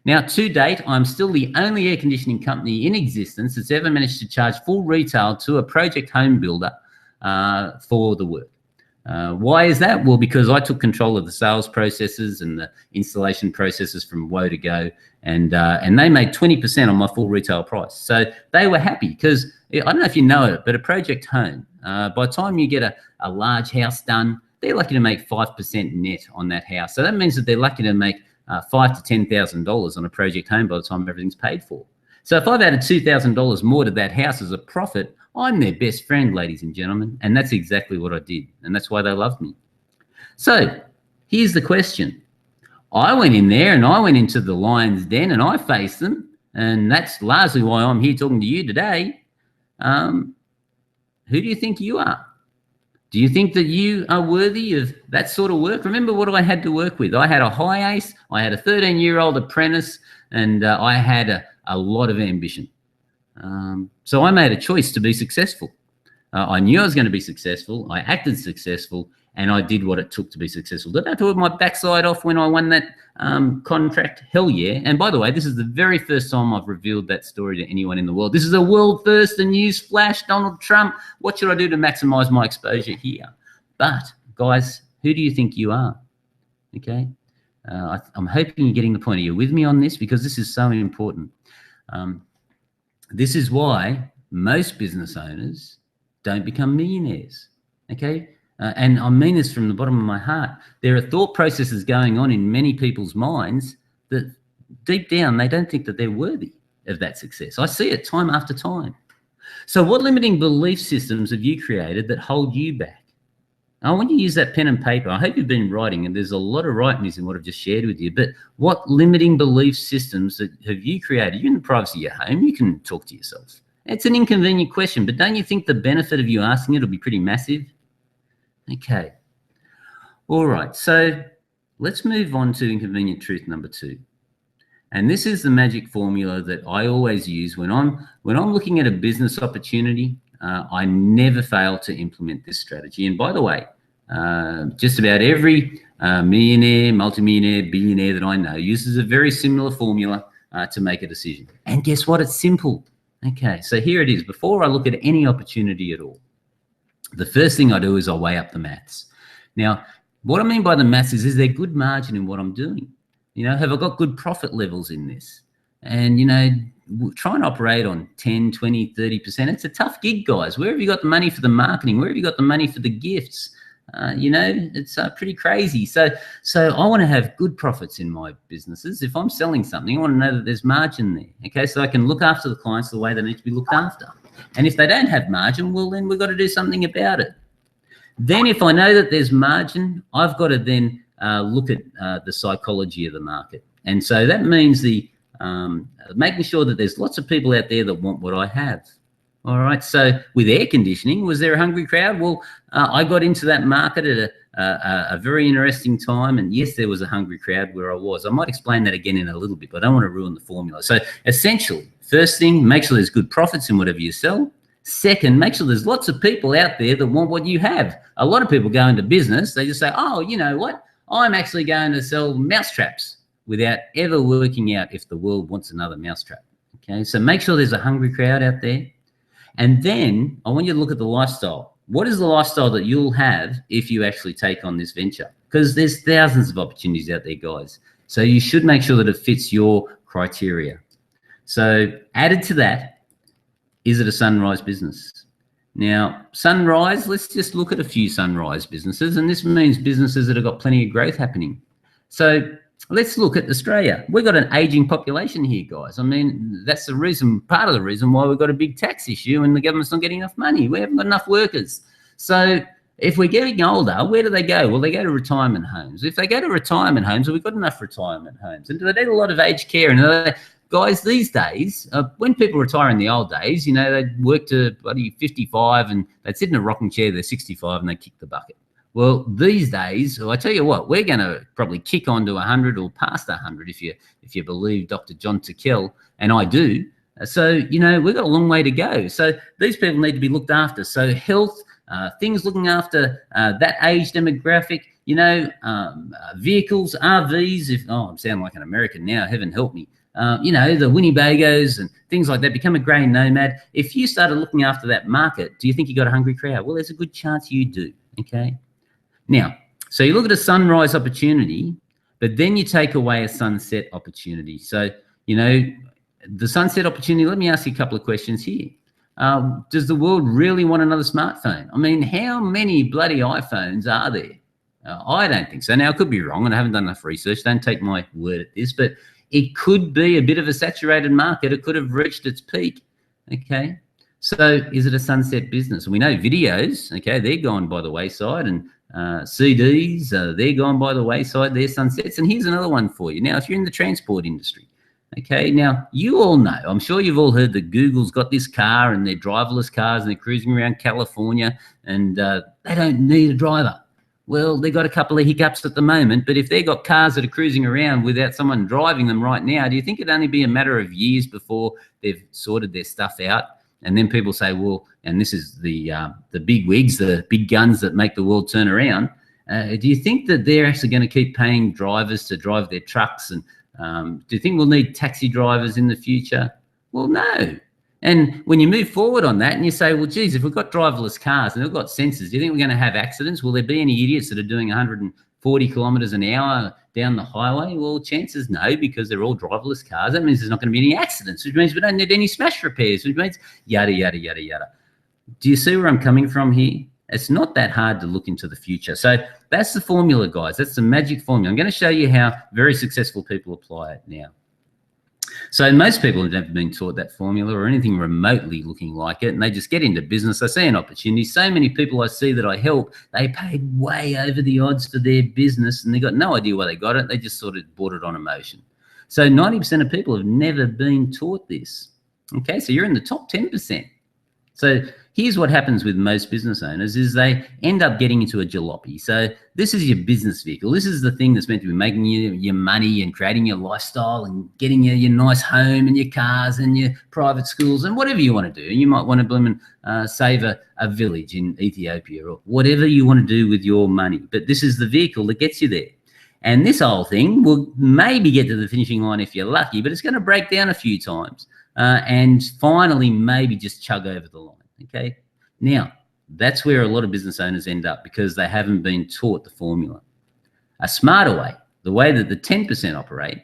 Now, to date, I'm still the only air conditioning company in existence that's ever managed to charge full retail to a project home builder for the work. Why is that? Well, because I took control of the sales processes and the installation processes from woe to go, and they made 20% on my full retail price. So they were happy because, I don't know if you know it, but a project home, by the time you get a large house done, they're lucky to make 5% net on that house. So that means that they're lucky to make $5,000 to $10,000 on a project home by the time everything's paid for. So if I've added $2,000 more to that house as a profit, I'm their best friend, ladies and gentlemen, and that's exactly what I did, and that's why they loved me. So here's the question. I went in there and I went into the lion's den and I faced them, and that's largely why I'm here talking to you today. Who do you think you are? Do you think that you are worthy of that sort of work? Remember what I had to work with. I had a high ace, I had a 13-year-old apprentice, and I had a lot of ambition. So I made a choice to be successful. I knew I was going to be successful. I acted successful, and I did what it took to be successful. Did I do it my backside off when I won that contract? Hell yeah. And by the way, this is the very first time I've revealed that story to anyone in the world. This is a world first, a news flash, Donald Trump. What should I do to maximize my exposure here? But guys, who do you think you are? Okay. I'm hoping you're getting the point. Are you with me on this? Because this is so important. This is why most business owners don't become millionaires, okay? And I mean this from the bottom of my heart. There are thought processes going on in many people's minds that deep down, they don't think that they're worthy of that success. I see it time after time. So what limiting belief systems have you created that hold you back? I want you to use that pen and paper. I hope you've been writing, and there's a lot of writing in what I've just shared with you, but what limiting belief systems that have you created? You're in the privacy of your home. You can talk to yourself. It's an inconvenient question, but don't you think the benefit of you asking it will be pretty massive? Okay. All right. So let's move on to inconvenient truth number 2. And this is the magic formula that I always use when I'm looking at a business opportunity. I never fail to implement this strategy. And by the way, just about every millionaire, multimillionaire, billionaire that I know uses a very similar formula to make a decision. And guess what? It's simple. Okay, so here it is. Before I look at any opportunity at all, the first thing I do is I weigh up the maths. Now, what I mean by the maths is there good margin in what I'm doing? You know, have I got good profit levels in this? And, you know, try and operate on 10, 20, 30%. It's a tough gig, guys. Where have you got the money for the marketing? Where have you got the money for the gifts? You know, it's pretty crazy. So I want to have good profits in my businesses. If I'm selling something, I want to know that there's margin there. Okay, so I can look after the clients the way they need to be looked after. And if they don't have margin, well, then we've got to do something about it. Then if I know that there's margin, I've got to then look at the psychology of the market. And so that means making sure that there's lots of people out there that want what I have. All right, so with air conditioning, was there a hungry crowd? Well, I got into that market at a very interesting time, and yes, there was a hungry crowd where I was. I might explain that again in a little bit, but I don't want to ruin the formula. So essentially, first thing, make sure there's good profits in whatever you sell. Second, make sure there's lots of people out there that want what you have. A lot of people go into business, they just say, oh, you know what? I'm actually going to sell mousetraps without ever working out if the world wants another mousetrap. Okay, so make sure there's a hungry crowd out there. And then I want you to look at the lifestyle. What is the lifestyle that you'll have if you actually take on this venture? Because there's thousands of opportunities out there, guys. So you should make sure that it fits your criteria. So added to that, is it a sunrise business? Now, sunrise, let's just look at a few sunrise businesses, and this means businesses that have got plenty of growth happening. So let's look at Australia. We've got an aging population here, guys. I mean, that's the reason, part of the reason why we've got a big tax issue and the government's not getting enough money. We haven't got enough workers. So if we're getting older, where do they go? Well, they go to retirement homes. If they go to retirement homes, well, we've got enough retirement homes. And do they need a lot of aged care? And guys, these days, when people retire in the old days, you know, they'd work to bloody 55 and they'd sit in a rocking chair, they're 65 and they kick the bucket. Well, these days, well, I tell you what, we're going to probably kick on to 100 or past 100 if you believe Dr. John Tickell, and I do. So, you know, we've got a long way to go. So these people need to be looked after. So health, things looking after that age demographic, you know, vehicles, RVs. I'm sounding like an American now, heaven help me. You know, the Winnebagos and things like that, become a grey nomad. If you started looking after that market, do you think you got a hungry crowd? Well, there's a good chance you do, okay? Now, so you look at a sunrise opportunity, but then you take away a sunset opportunity. So, you know, the sunset opportunity, let me ask you a couple of questions here. Does the world really want another smartphone? I mean, how many bloody iPhones are there? I don't think so. Now, I could be wrong, and I haven't done enough research. Don't take my word at this, but it could be a bit of a saturated market. It could have reached its peak, okay? So is it a sunset business? We know videos, okay, they're gone by the wayside, and CDs, they're gone by the wayside, they're sunsets. And here's another one for you. Now, if you're in the transport industry, okay, now you all know, I'm sure you've all heard that Google's got this car and they're driverless cars and they're cruising around California and they don't need a driver. Well, they've got a couple of hiccups at the moment, but if they've got cars that are cruising around without someone driving them right now, do you think it'd only be a matter of years before they've sorted their stuff out? And then people say, well, and this is the big wigs, the big guns that make the world turn around. Do you think that they're actually going to keep paying drivers to drive their trucks? And do you think we'll need taxi drivers in the future? Well, no. And when you move forward on that and you say, well, geez, if we've got driverless cars and they've got sensors, do you think we're going to have accidents? Will there be any idiots that are doing 140 kilometres an hour down the highway? Well, chances no, because they're all driverless cars. That means there's not going to be any accidents, which means we don't need any smash repairs, which means yada, yada, yada, yada. Do you see where I'm coming from here? It's not that hard to look into the future. So that's the formula, guys. That's the magic formula. I'm going to show you how very successful people apply it now. So most people have never been taught that formula or anything remotely looking like it, and they just get into business. They see an opportunity. So many people I see that I help, they paid way over the odds for their business, and they got no idea why they got it. They just sort of bought it on emotion. So 90% of people have never been taught this. Okay, so you're in the top 10%. So here's what happens with most business owners is they end up getting into a jalopy. So this is your business vehicle. This is the thing that's meant to be making you your money and creating your lifestyle and getting you your nice home and your cars and your private schools and whatever you want to do. You might want to bloom and save a village in Ethiopia or whatever you want to do with your money. But this is the vehicle that gets you there. And this whole thing will maybe get to the finishing line if you're lucky, but it's going to break down a few times. And finally, maybe just chug over the line, okay? Now, that's where a lot of business owners end up because they haven't been taught the formula. A smarter way, the way that the 10% operate,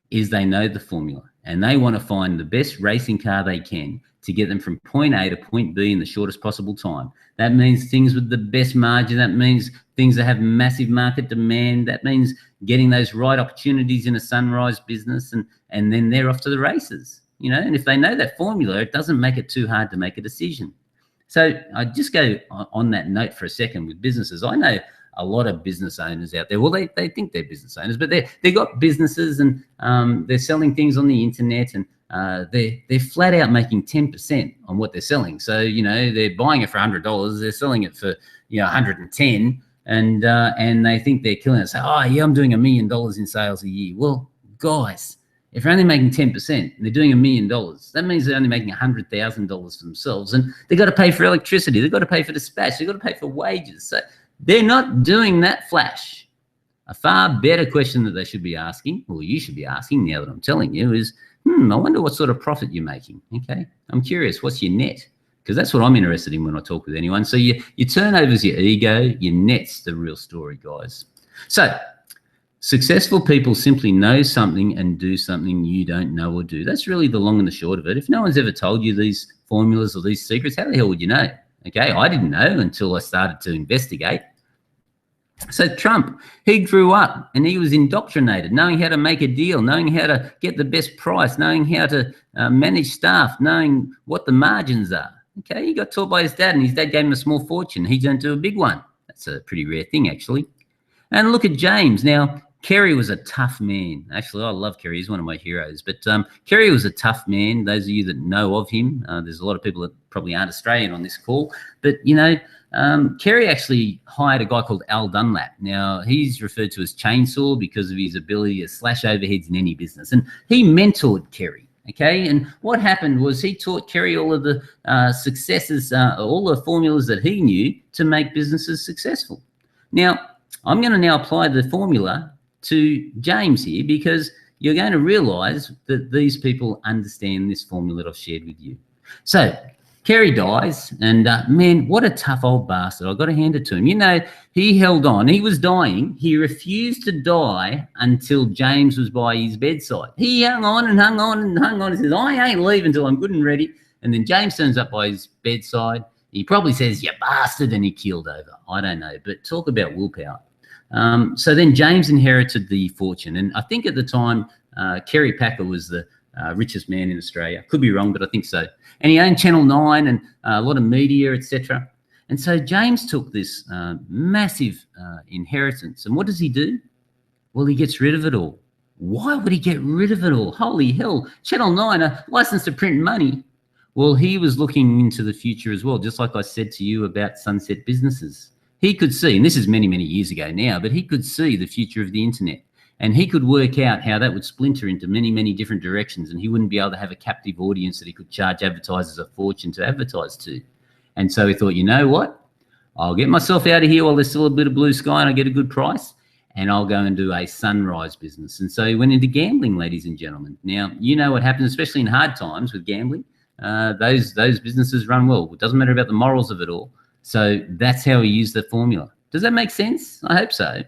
is they know the formula and they want to find the best racing car they can to get them from point A to point B in the shortest possible time. That means things with the best margin. That means things that have massive market demand. That means getting those right opportunities in a sunrise business, and then they're off to the races. You know, and if they know that formula, it doesn't make it too hard to make a decision. So I just go on that note for a second with businesses. I know a lot of business owners out there. Well, they think they're business owners, but they've got businesses and they're selling things on the internet, and they're flat out making 10% on what they're selling. So, you know, they're buying it for $100, they're selling it for, you know, 110, and they think they're killing it. So, oh yeah, I'm doing $1 million in sales a year. Well, guys, if they're only making 10% and they're doing $1 million, that means they're only making $100,000 for themselves, and they've got to pay for electricity, they've got to pay for dispatch, they've got to pay for wages. So they're not doing that flash. A far better question that they should be asking, or you should be asking now that I'm telling you, is, I wonder what sort of profit you're making. Okay, I'm curious, what's your net? Because that's what I'm interested in when I talk with anyone. So your turnover's your ego, your net's the real story, guys. So successful people simply know something and do something you don't know or do. That's really the long and the short of it. If no one's ever told you these formulas or these secrets, how the hell would you know? Okay, I didn't know until I started to investigate. So Trump, he grew up and he was indoctrinated, knowing how to make a deal, knowing how to get the best price, knowing how to manage staff, knowing what the margins are. Okay, he got taught by his dad, and his dad gave him a small fortune. He turned to a big one. That's a pretty rare thing, actually. And look at James. Now, Kerry was a tough man. Actually, I love Kerry. He's one of my heroes. But Kerry was a tough man. Those of you that know of him, there's a lot of people that probably aren't Australian on this call. But, Kerry actually hired a guy called Al Dunlap. Now, he's referred to as Chainsaw because of his ability to slash overheads in any business. And he mentored Kerry. Okay, and what happened was he taught Kerry all of the successes, all the formulas that he knew to make businesses successful. Now, I'm going to now apply the formula to James here, because you're going to realise that these people understand this formula that I've shared with you. So Kerry dies, and man, what a tough old bastard. I've got to hand it to him. He held on. He was dying. He refused to die until James was by his bedside. He hung on and hung on and hung on. He says, I ain't leaving until I'm good and ready. And then James turns up by his bedside. He probably says, you bastard, and he keeled over. I don't know, but talk about willpower. So then James inherited the fortune. And I think at the time, Kerry Packer was the richest man in Australia. Could be wrong, but I think so. And he owned Channel 9 and a lot of media, etc. And so James took this massive inheritance. And what does he do? Well, he gets rid of it all. Why would he get rid of it all? Holy hell. Channel 9, a license to print money. Well, he was looking into the future as well, just like I said to you about sunset businesses. He could see, and this is many, many years ago now, but he could see the future of the internet. And he could work out how that would splinter into many, many different directions, and he wouldn't be able to have a captive audience that he could charge advertisers a fortune to advertise to. And so he thought, you know what? I'll get myself out of here while there's still a bit of blue sky and I get a good price, and I'll go and do a sunrise business. And so he went into gambling, ladies and gentlemen. Now, you know what happens, especially in hard times with gambling. Those businesses run well. It doesn't matter about the morals of it all. So that's how he used the formula. Does that make sense? I hope so.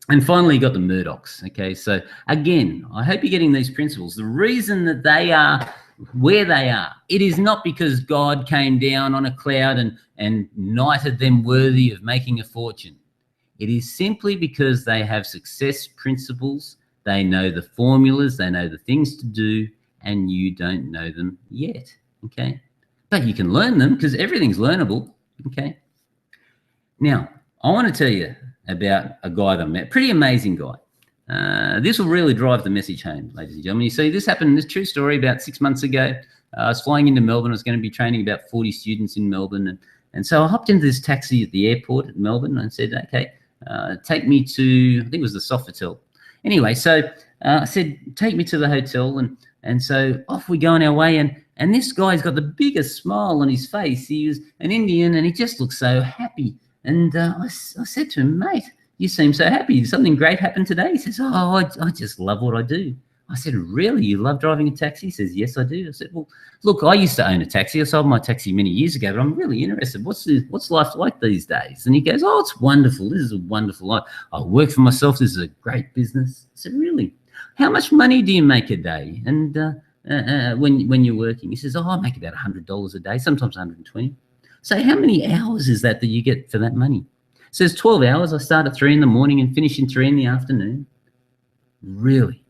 And finally, you got the Murdochs. Okay, so again, I hope you're getting these principles. The reason that they are where they are, it is not because God came down on a cloud and knighted them worthy of making a fortune. It is simply because they have success principles. They know the formulas. They know the things to do, and you don't know them yet. Okay, but you can learn them because everything's learnable. Okay. Now, I want to tell you about a guy that I met, pretty amazing guy. This will really drive the message home, ladies and gentlemen. You see, this happened, this true story, about 6 months ago. I was flying into Melbourne. I was going to be training about 40 students in Melbourne. And so I hopped into this taxi at the airport at Melbourne and said, okay, take me to, I think it was the Sofitel. Anyway, so I said, take me to the hotel. And so off we go on our way. And this guy's got the biggest smile on his face. He was an Indian and he just looked so happy. And I said to him, mate, you seem so happy. Did something great happen today? He says, oh, I just love what I do. I said, really? You love driving a taxi? He says, yes, I do. I said, well, look, I used to own a taxi. I sold my taxi many years ago, but I'm really interested. What's life like these days? And he goes, oh, it's wonderful. This is a wonderful life. I work for myself. This is a great business. I said, really? How much money do you make a day? And when you're working? He says, oh, I make about $100 a day, sometimes 120. So how many hours is that you get for that money? It says 12 hours. I start at 3 in the morning and finish in 3 in the afternoon. Really?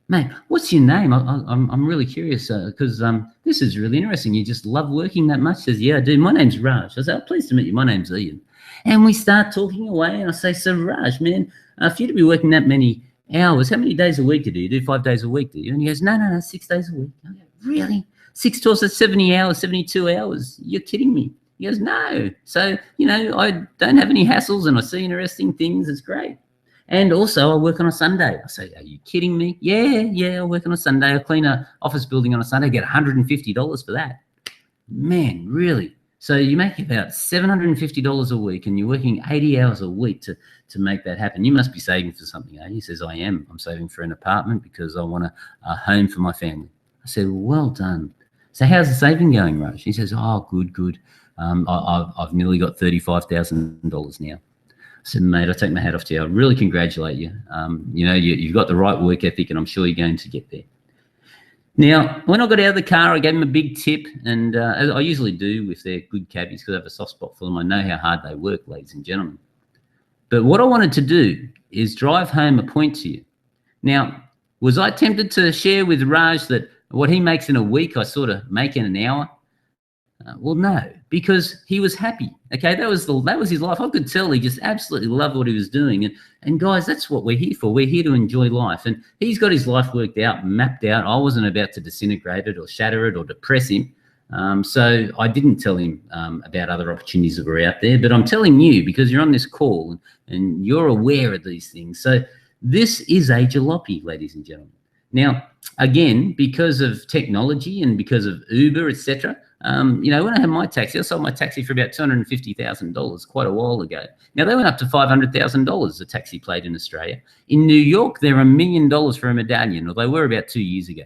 Mate, what's your name? I'm really curious because this is really interesting. You just love working that much? He says, yeah, I do. My name's Raj. I said, oh, pleased to meet you. My name's Ian. And we start talking away and I say, so Raj, man, for you to be working that many hours, how many days a week do you do? 5 days a week, do you? And he goes, no, 6 days a week. I go, really? 6 to 70 hours, 72 hours. You're kidding me. He goes, no. So, I don't have any hassles and I see interesting things. It's great. And also I work on a Sunday. I say, are you kidding me? Yeah, I work on a Sunday. I clean an office building on a Sunday, get $150 for that. Man, really? So you make about $750 a week and you're working 80 hours a week to make that happen. You must be saving for something, eh? He says, I am. I'm saving for an apartment because I want a home for my family. I said, well done. So how's the saving going, Raj? He says, oh, good. I've nearly got $35,000 now. I said, mate, I take my hat off to you. I really congratulate you. You've got the right work ethic and I'm sure you're going to get there. Now, when I got out of the car, I gave him a big tip, and as I usually do if they're good cabbies because I have a soft spot for them. I know how hard they work, ladies and gentlemen. But what I wanted to do is drive home a point to you. Now, was I tempted to share with Raj that what he makes in a week, I sort of make in an hour? Well, no, because he was happy. Okay, that was his life. I could tell he just absolutely loved what he was doing. And guys, that's what we're here for. We're here to enjoy life. And he's got his life worked out, mapped out. I wasn't about to disintegrate it or shatter it or depress him. So I didn't tell him about other opportunities that were out there. But I'm telling you because you're on this call and you're aware of these things. So this is a jalopy, ladies and gentlemen. Now, again, because of technology and because of Uber, etc. When I had my taxi, I sold my taxi for about $250,000 quite a while ago. Now, they went up to $500,000, the taxi plate in Australia. In New York, they're $1 million for a medallion, or they were about 2 years ago.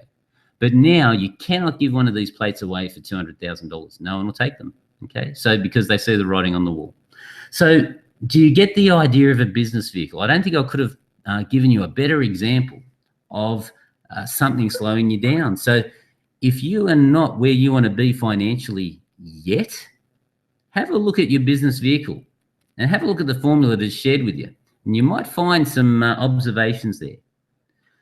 But now you cannot give one of these plates away for $200,000. No one will take them, okay? So because they see the writing on the wall. So do you get the idea of a business vehicle? I don't think I could have given you a better example of something slowing you down. So if you are not where you want to be financially yet, have a look at your business vehicle and have a look at the formula that's shared with you. And you might find some observations there.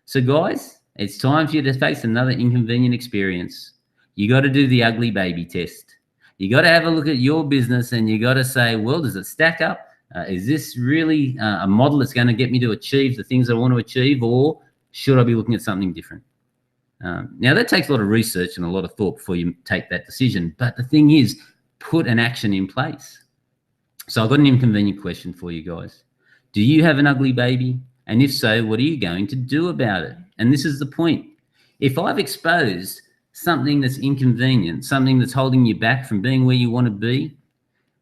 So guys, it's time for you to face another inconvenient experience. You got to do the ugly baby test. You got to have a look at your business and you got to say, well, does it stack up? Is this really a model that's going to get me to achieve the things I want to achieve, or should I be looking at something different? Now, that takes a lot of research and a lot of thought before you take that decision. But the thing is, put an action in place. So I've got an inconvenient question for you guys. Do you have an ugly baby? And if so, what are you going to do about it? And this is the point. If I've exposed something that's inconvenient, something that's holding you back from being where you want to be,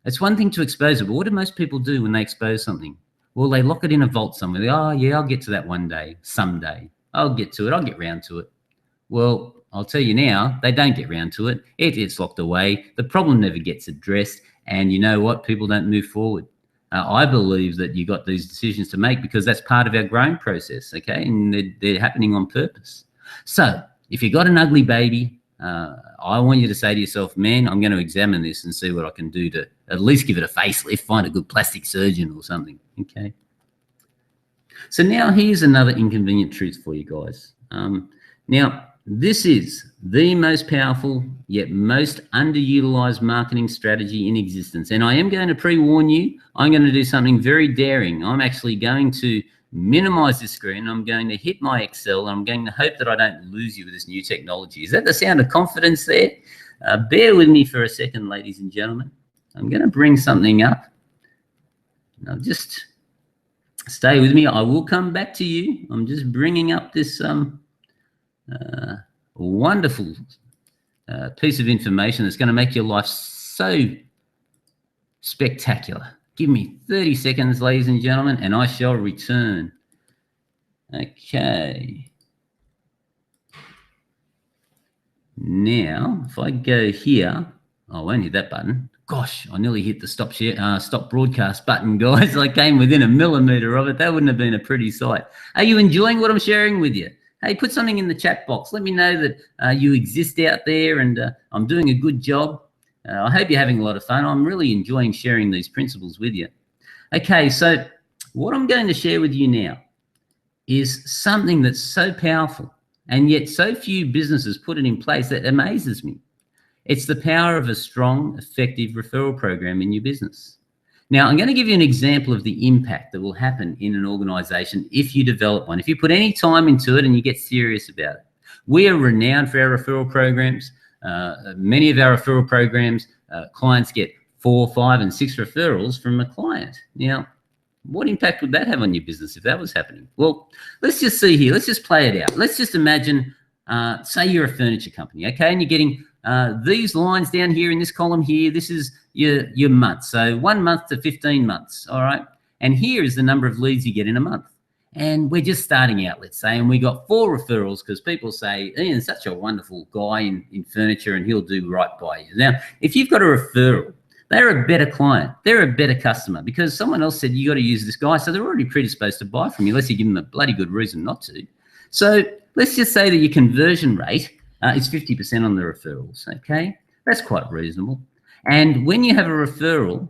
it's one thing to expose it. But what do most people do when they expose something? Well, they lock it in a vault somewhere. They, oh, yeah, I'll get to that one day, someday. I'll get to it. I'll get round to it. Well, I'll tell you now, they don't get round to it. It gets locked away. The problem never gets addressed. And you know what? People don't move forward. I believe that you got these decisions to make because that's part of our growing process, okay? And they're happening on purpose. So if you got an ugly baby, I want you to say to yourself, man, I'm going to examine this and see what I can do to at least give it a facelift, find a good plastic surgeon or something, okay? So now here's another inconvenient truth for you guys. Now, this is the most powerful yet most underutilized marketing strategy in existence. And I am going to pre-warn you, I'm going to do something very daring. I'm actually going to minimize this screen. I'm going to hit my Excel. I'm going to hope that I don't lose you with this new technology. Is that the sound of confidence there? Bear with me for a second, ladies and gentlemen. I'm going to bring something up. Now just stay with me. I will come back to you. I'm just bringing up this wonderful piece of information that's going to make your life so spectacular. Give me 30 seconds, ladies and gentlemen, and I shall return. Okay. Now, if I go here, I won't hit that button. Gosh, I nearly hit the stop broadcast button, guys. I came within a millimeter of it. That wouldn't have been a pretty sight. Are you enjoying what I'm sharing with you? Hey, put something in the chat box. Let me know that you exist out there and I'm doing a good job. I hope you're having a lot of fun. I'm really enjoying sharing these principles with you. Okay, so what I'm going to share with you now is something that's so powerful and yet so few businesses put it in place that amazes me. It's the power of a strong, effective referral program in your business. Now, I'm going to give you an example of the impact that will happen in an organization if you develop one, if you put any time into it and you get serious about it. We are renowned for our referral programs. Many of our referral programs, clients get 4, 5, and 6 referrals from a client. Now, what impact would that have on your business if that was happening? Well, let's just see here. Let's just play it out. Let's just imagine, say you're a furniture company, okay, and you're getting these lines down here in this column here. This is your month. So 1 month to 15 months, all right? And here is the number of leads you get in a month. And we're just starting out, let's say, and we got 4 referrals because people say, Ian's such a wonderful guy in furniture and he'll do right by you. Now, if you've got a referral, they're a better client. They're a better customer because someone else said you got to use this guy. So they're already predisposed to buy from you unless you give them a bloody good reason not to. So let's just say that your conversion rate is 50% on the referrals, okay? That's quite reasonable. And when you have a referral,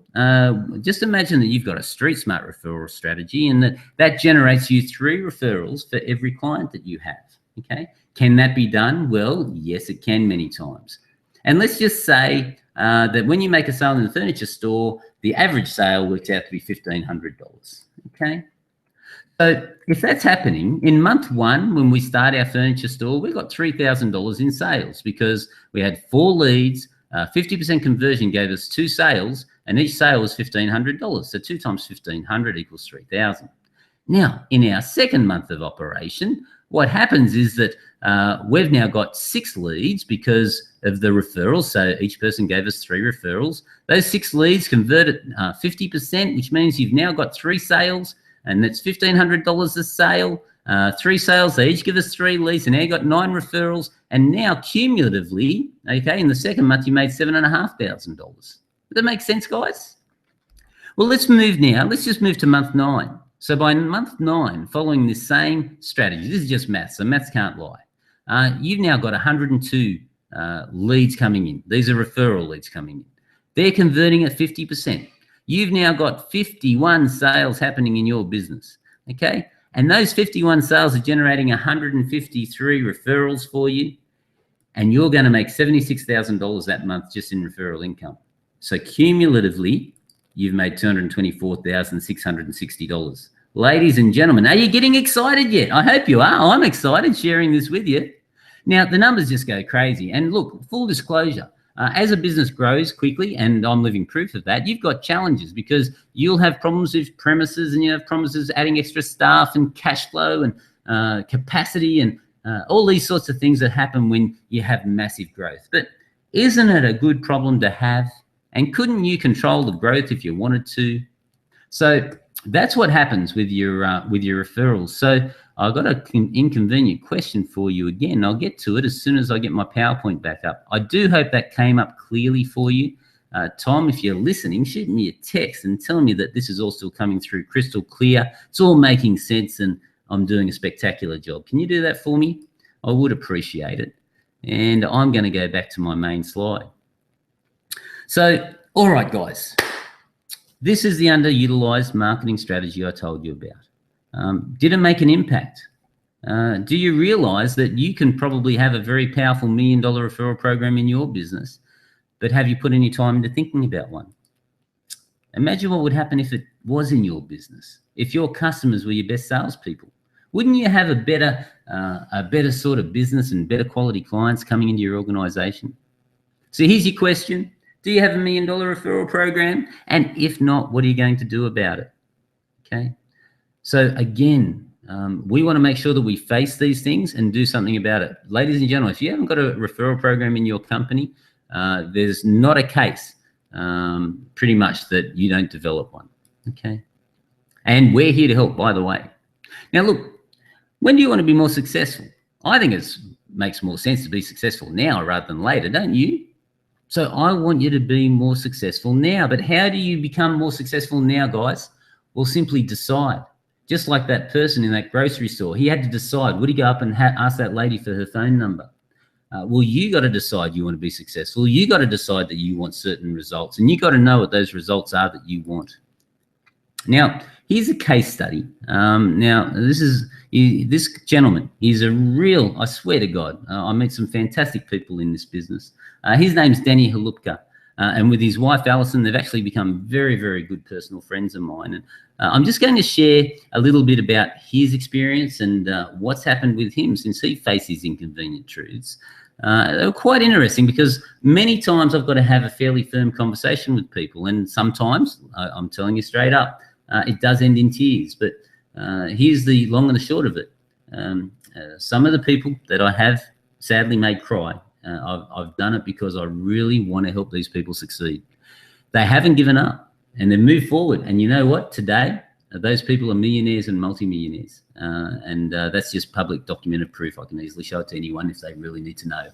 just imagine that you've got a StreetSmart referral strategy and that generates you 3 referrals for every client that you have, okay? Can that be done? Well, yes, it can many times. And let's just say that when you make a sale in the furniture store, the average sale works out to be $1,500. Okay. So if that's happening in month one, when we start our furniture store, we got $3,000 in sales because we had 4 leads, 50% conversion gave us 2 sales, and each sale was $1,500. So 2 times 1,500 equals 3,000. Now, in our second month of operation, what happens is that we've now got 6 leads because of the referrals. So each person gave us 3 referrals. Those 6 leads converted 50%, which means you've now got 3 sales, and that's $1,500 a sale. 3 sales, they each give us 3 leads, and now you got 9 referrals. And now cumulatively, okay, in the second month, you made $7,500. Does that make sense, guys? Well, let's move now. Let's just move to month 9. So by month 9, following this same strategy, this is just maths, so maths can't lie. You've now got 102 leads coming in. These are referral leads coming in. They're converting at 50%. You've now got 51 sales happening in your business, okay? And those 51 sales are generating 153 referrals for you, and you're going to make $76,000 that month just in referral income. So cumulatively, you've made $224,660. Ladies and gentlemen, are you getting excited yet? I hope you are. I'm excited sharing this with you. Now, the numbers just go crazy. And look, full disclosure, as a business grows quickly, and I'm living proof of that, you've got challenges because you'll have problems with premises, and you have problems with adding extra staff and cash flow and capacity and all these sorts of things that happen when you have massive growth. But isn't it a good problem to have? And couldn't you control the growth if you wanted to? So that's what happens with your referrals. So I've got an inconvenient question for you again. I'll get to it as soon as I get my PowerPoint back up. I do hope that came up clearly for you. Tom, if you're listening, shoot me a text and tell me that this is all still coming through crystal clear. It's all making sense and I'm doing a spectacular job. Can you do that for me? I would appreciate it. And I'm going to go back to my main slide. So, all right, guys. This is the underutilized marketing strategy I told you about. Did it make an impact? Do you realize that you can probably have a very powerful $1 million referral program in your business, but have you put any time into thinking about one? Imagine what would happen if it was in your business, if your customers were your best salespeople. Wouldn't you have a better sort of business and better quality clients coming into your organization? So here's your question. Do you have a $1 million referral program? And if not, what are you going to do about it? Okay. So again, we want to make sure that we face these things and do something about it. Ladies and gentlemen, if you haven't got a referral program in your company, there's not a case pretty much that you don't develop one. Okay. And we're here to help, by the way. Now, look, when do you want to be more successful? I think it makes more sense to be successful now rather than later, don't you? So I want you to be more successful now. But how do you become more successful now, guys? Well, simply decide. Just like that person in that grocery store, he had to decide, would he go up and ask that lady for her phone number? Well, you got to decide you want to be successful. You got to decide that you want certain results, and you got to know what those results are that you want. Now, here's a case study. Now, this gentleman. He's a real, I swear to God, I meet some fantastic people in this business. His name's Danny Halupka. And with his wife, Alison, they've actually become very, very good personal friends of mine. And I'm just going to share a little bit about his experience and what's happened with him since he faced these inconvenient truths. They were quite interesting because many times I've got to have a fairly firm conversation with people. And sometimes, I'm telling you straight up, it does end in tears. But here's the long and the short of it. Some of the people that I have sadly made cry, I've done it because I really want to help these people succeed. They haven't given up and they've moved forward. And you know what? Today, those people are millionaires and multimillionaires. And that's just public documented proof. I can easily show it to anyone if they really need to know.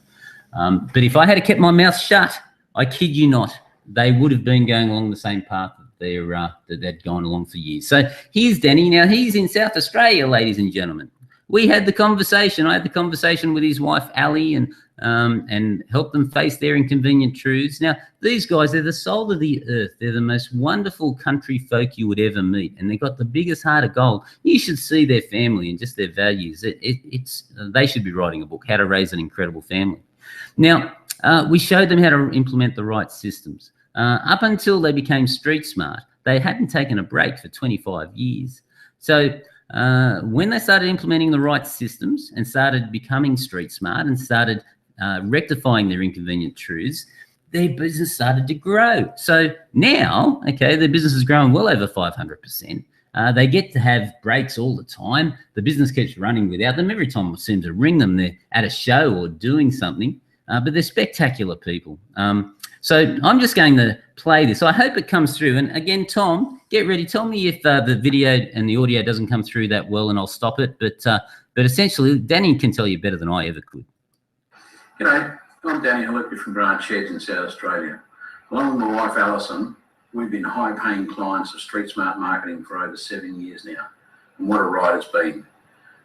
But if I had kept my mouth shut, I kid you not, they would have been going along the same path that they'd gone along for years. So here's Danny. Now, he's in South Australia, ladies and gentlemen. We had the conversation. I had the conversation with his wife, Ali, and helped them face their inconvenient truths. Now, these guys, they're the soul of the earth. They're the most wonderful country folk you would ever meet, and they've got the biggest heart of gold. You should see their family and just their values. They should be writing a book, How to Raise an Incredible Family. Now, We showed them how to implement the right systems. Up until they became StreetSmart, they hadn't taken a break for 25 years. So when they started implementing the right systems and started becoming StreetSmart and started rectifying their inconvenient truths, their business started to grow. So now, okay, their business is growing well over 500%. They get to have breaks all the time. The business keeps running without them. Every time I seem to ring them, they're at a show or doing something, but they're spectacular people. So I'm just going to play this. I hope it comes through. And again, Tom, get ready. Tell me if the video and the audio doesn't come through that well, and I'll stop it. But essentially, Danny can tell you better than I ever could. G'day, I'm Danny. I work with different branch heads in South Australia. Along with my wife Alison, we've been high-paying clients of StreetSmart Marketing for over 7 years now, and what a ride it's been.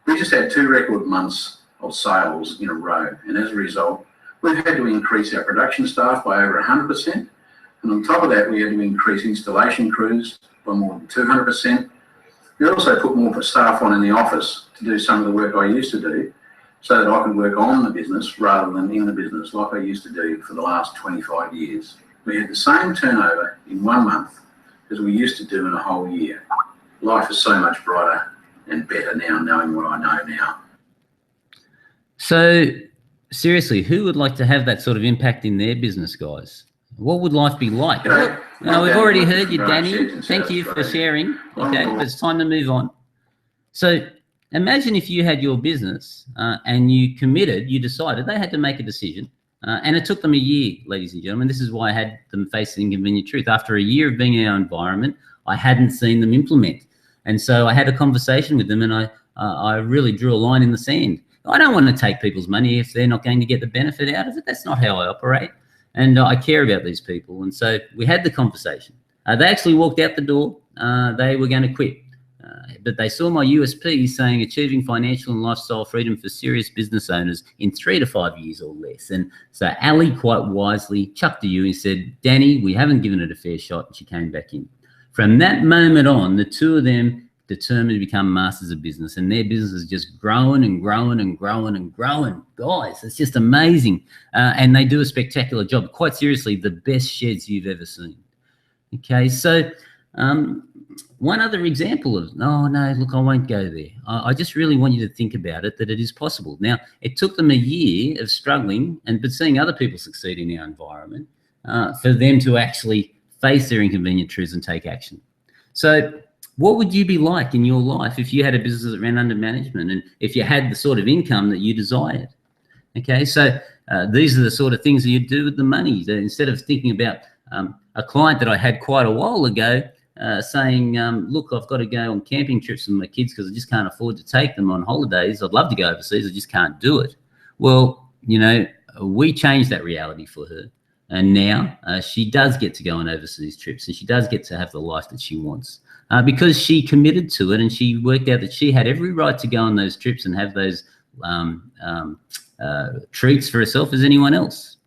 We just had 2 record months of sales in a row, and as a result, we've had to increase our production staff by over 100%, and on top of that, we had to increase installation crews by more than 200%. We also put more staff on in the office to do some of the work I used to do, so that I can work on the business rather than in the business like I used to do for the last 25 years. We had the same turnover in 1 month as we used to do in a whole year. Life is so much brighter and better now, knowing what I know now. So seriously, who would like to have that sort of impact in their business, guys? What would life be like? Well, we've already heard you, Danny. Thank you for sharing. Okay, but it's time to move on. So imagine if you had your business and you committed, you decided, they had to make a decision. And it took them a year, ladies and gentlemen. This is why I had them face the inconvenient truth. After a year of being in our environment, I hadn't seen them implement. And so I had a conversation with them, and I really drew a line in the sand. I don't want to take people's money if they're not going to get the benefit out of it. That's not how I operate. And I care about these people. And so we had the conversation. They actually walked out the door. They were going to quit. But they saw my USP saying achieving financial and lifestyle freedom for serious business owners in 3 to 5 years or less. And so Ali quite wisely chucked to you and said, Danny, we haven't given it a fair shot. And she came back in. From that moment on, the two of them determined to become masters of business, and their business is just growing and growing and growing and growing. Guys, it's just amazing. And they do a spectacular job. Quite seriously, the best sheds you've ever seen. Okay, so one other example of, oh no, look, I won't go there. I just really want you to think about it, that it is possible. Now, it took them a year of struggling but seeing other people succeed in our environment for them to actually face their inconvenient truths and take action. So what would you be like in your life if you had a business that ran under management and if you had the sort of income that you desired? Okay, so these are the sort of things that you do with the money. Instead of thinking about a client that I had quite a while ago saying, look, I've got to go on camping trips with my kids because I just can't afford to take them on holidays. I'd love to go overseas. I just can't do it. Well, you know, we changed that reality for her. And now she does get to go on overseas trips, and she does get to have the life that she wants because she committed to it, and she worked out that she had every right to go on those trips and have those treats for herself as anyone else.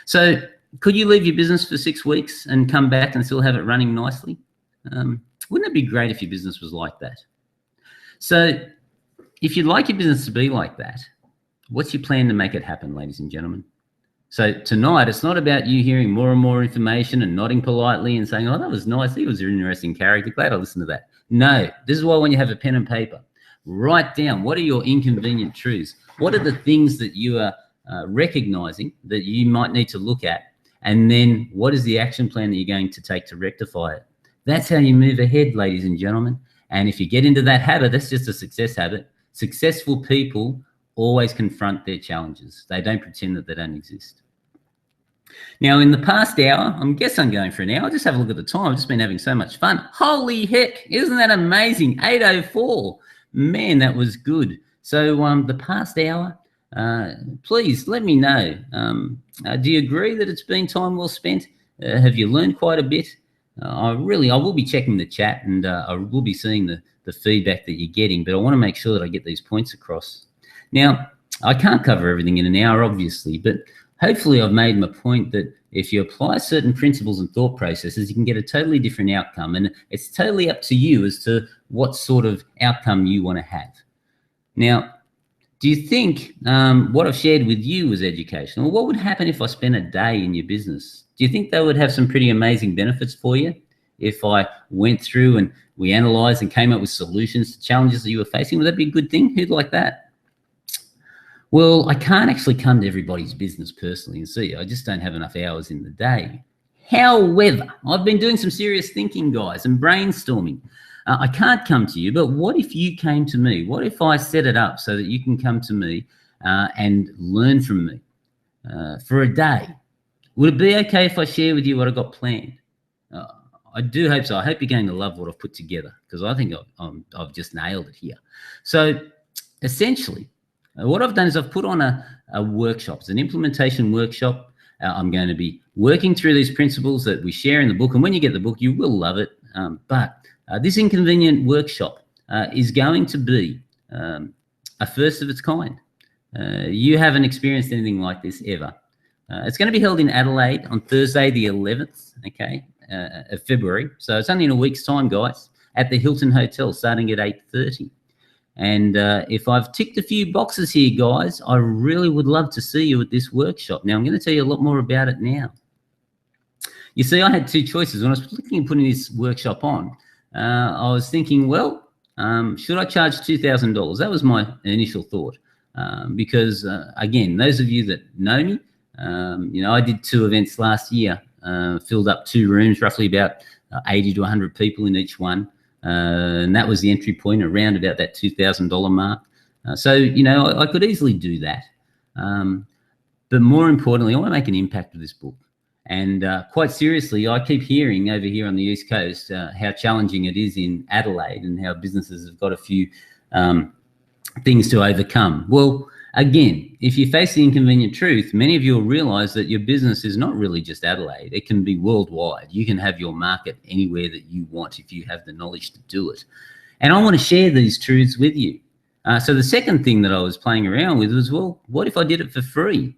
So could you leave your business for 6 weeks and come back and still have it running nicely? Wouldn't it be great if your business was like that? So if you'd like your business to be like that, what's your plan to make it happen, ladies and gentlemen? So tonight, it's not about you hearing more and more information and nodding politely and saying, oh, that was nice. He was an interesting character. Glad I listened to that. No, this is why when you have a pen and paper, write down what are your inconvenient truths? What are the things that you are recognizing that you might need to look at? And then what is the action plan that you're going to take to rectify it? That's how you move ahead, ladies and gentlemen. And if you get into that habit, that's just a success habit. Successful people always confront their challenges. They don't pretend that they don't exist. Now, in the past hour, I guess I'm going for an hour. Just have a look at the time. I've just been having so much fun. Holy heck, isn't that amazing? 8:04. Man, that was good. So the past hour, please let me know. Do you agree that it's been time well spent? Have you learned quite a bit? I will be checking the chat, and I will be seeing the feedback that you're getting, but I want to make sure that I get these points across. Now, I can't cover everything in an hour, obviously, but hopefully I've made my point that if you apply certain principles and thought processes, you can get a totally different outcome, and it's totally up to you as to what sort of outcome you want to have. Now, Do you think what I've shared with you was educational? What would happen if I spent a day in your business? Do you think they would have some pretty amazing benefits for you if I went through and we analysed and came up with solutions to challenges that you were facing? Would that be a good thing? Who'd like that? Well, I can't actually come to everybody's business personally and see. I just don't have enough hours in the day. However, I've been doing some serious thinking, guys, and brainstorming. I can't come to you, but what if you came to me? What if I set it up so that you can come to me and learn from me for a day? Would it be okay if I share with you what I got planned? I do hope so. I hope you're going to love what I've put together, because I think I've just nailed it here. So essentially, what I've done is I've put on a workshop. It's an implementation workshop. I'm going to be working through these principles that we share in the book. And when you get the book, you will love it. But this Inconvenient workshop is going to be a first of its kind. You haven't experienced anything like this ever. It's going to be held in Adelaide on Thursday, the 11th, of February. So it's only in a week's time, guys, at the Hilton Hotel, starting at 8:30. And if I've ticked a few boxes here, guys, I really would love to see you at this workshop. Now, I'm going to tell you a lot more about it now. You see, I had two choices. When I was looking at putting this workshop on, I was thinking, well, should I charge $2,000? That was my initial thought. Because, again, those of you that know me, I did 2 events last year, filled up 2 rooms, roughly about 80 to 100 people in each one. And that was the entry point, around about that $2,000 mark. So, I could easily do that. But more importantly, I want to make an impact with this book. And quite seriously, I keep hearing over here on the East Coast how challenging it is in Adelaide and how businesses have got a few things to overcome. Well, again, if you face the inconvenient truth, many of you will realise that your business is not really just Adelaide. It can be worldwide. You can have your market anywhere that you want if you have the knowledge to do it. And I want to share these truths with you. So the second thing that I was playing around with was, well, what if I did it for free?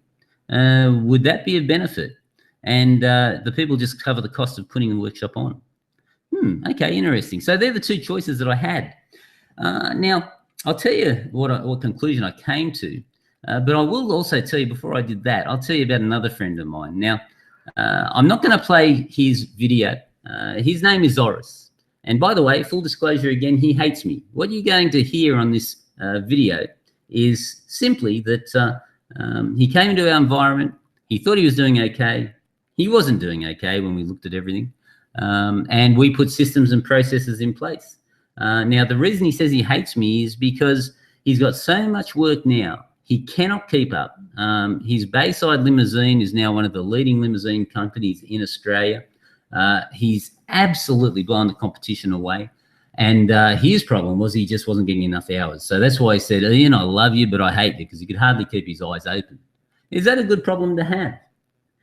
Would that be a benefit? And the people just cover the cost of putting the workshop on. Okay, interesting. So they're the 2 choices that I had. Now, I'll tell you what conclusion I came to, but I will also tell you, before I did that, I'll tell you about another friend of mine. Now, I'm not going to play his video. His name is Oris. And by the way, full disclosure again, he hates me. What you're going to hear on this video is simply that he came into our environment. He thought he was doing okay. He wasn't doing okay when we looked at everything. And we put systems and processes in place. Now, the reason he says he hates me is because he's got so much work now, he cannot keep up. His Bayside limousine is now one of the leading limousine companies in Australia. He's absolutely blown the competition away. And his problem was he just wasn't getting enough hours. So that's why he said, Ian, I love you, but I hate you, because he could hardly keep his eyes open. Is that a good problem to have?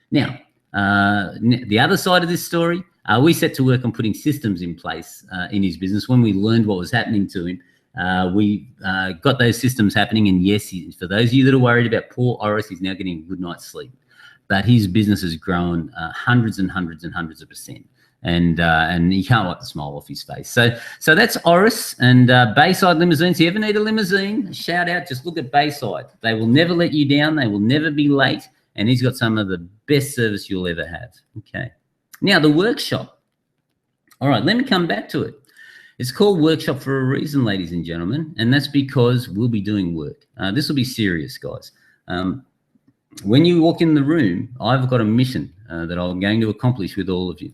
Now, the other side of this story, we set to work on putting systems in place in his business. When we learned what was happening to him, we got those systems happening. And yes, for those of you that are worried about poor Oris, he's now getting a good night's sleep. But his business has grown hundreds and hundreds and hundreds of percent. And he can't wipe the smile off his face. So that's Oris and Bayside Limousines. If you ever need a limousine, shout out, just look at Bayside. They will never let you down. They will never be late. And he's got some of the best service you'll ever have. Okay. Now, the workshop. All right, let me come back to it. It's called Workshop for a reason, ladies and gentlemen, and that's because we'll be doing work. This will be serious, guys. When you walk in the room, I've got a mission that I'm going to accomplish with all of you.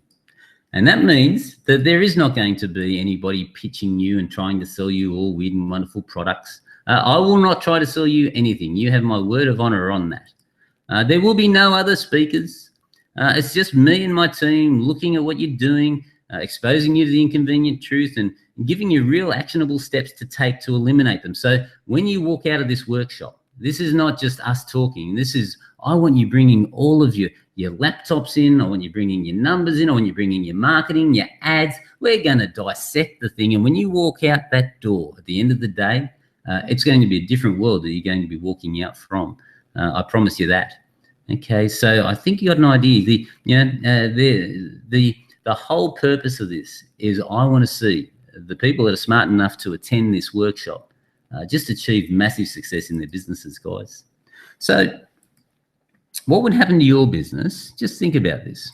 And that means that there is not going to be anybody pitching you and trying to sell you all weird and wonderful products. I will not try to sell you anything. You have my word of honor on that. There will be no other speakers. It's just me and my team looking at what you're doing, exposing you to the inconvenient truth and giving you real actionable steps to take to eliminate them. So when you walk out of this workshop, this is not just us talking. This is, I want you bringing all of your laptops in. I want you bringing your numbers in. I want you bringing your marketing, your ads. We're going to dissect the thing. And when you walk out that door at the end of the day, it's going to be a different world that you're going to be walking out from. I promise you that. Okay, so I think you got an idea. The whole purpose of this is I want to see the people that are smart enough to attend this workshop just achieved massive success in their businesses, guys. So what would happen to your business? Just think about this.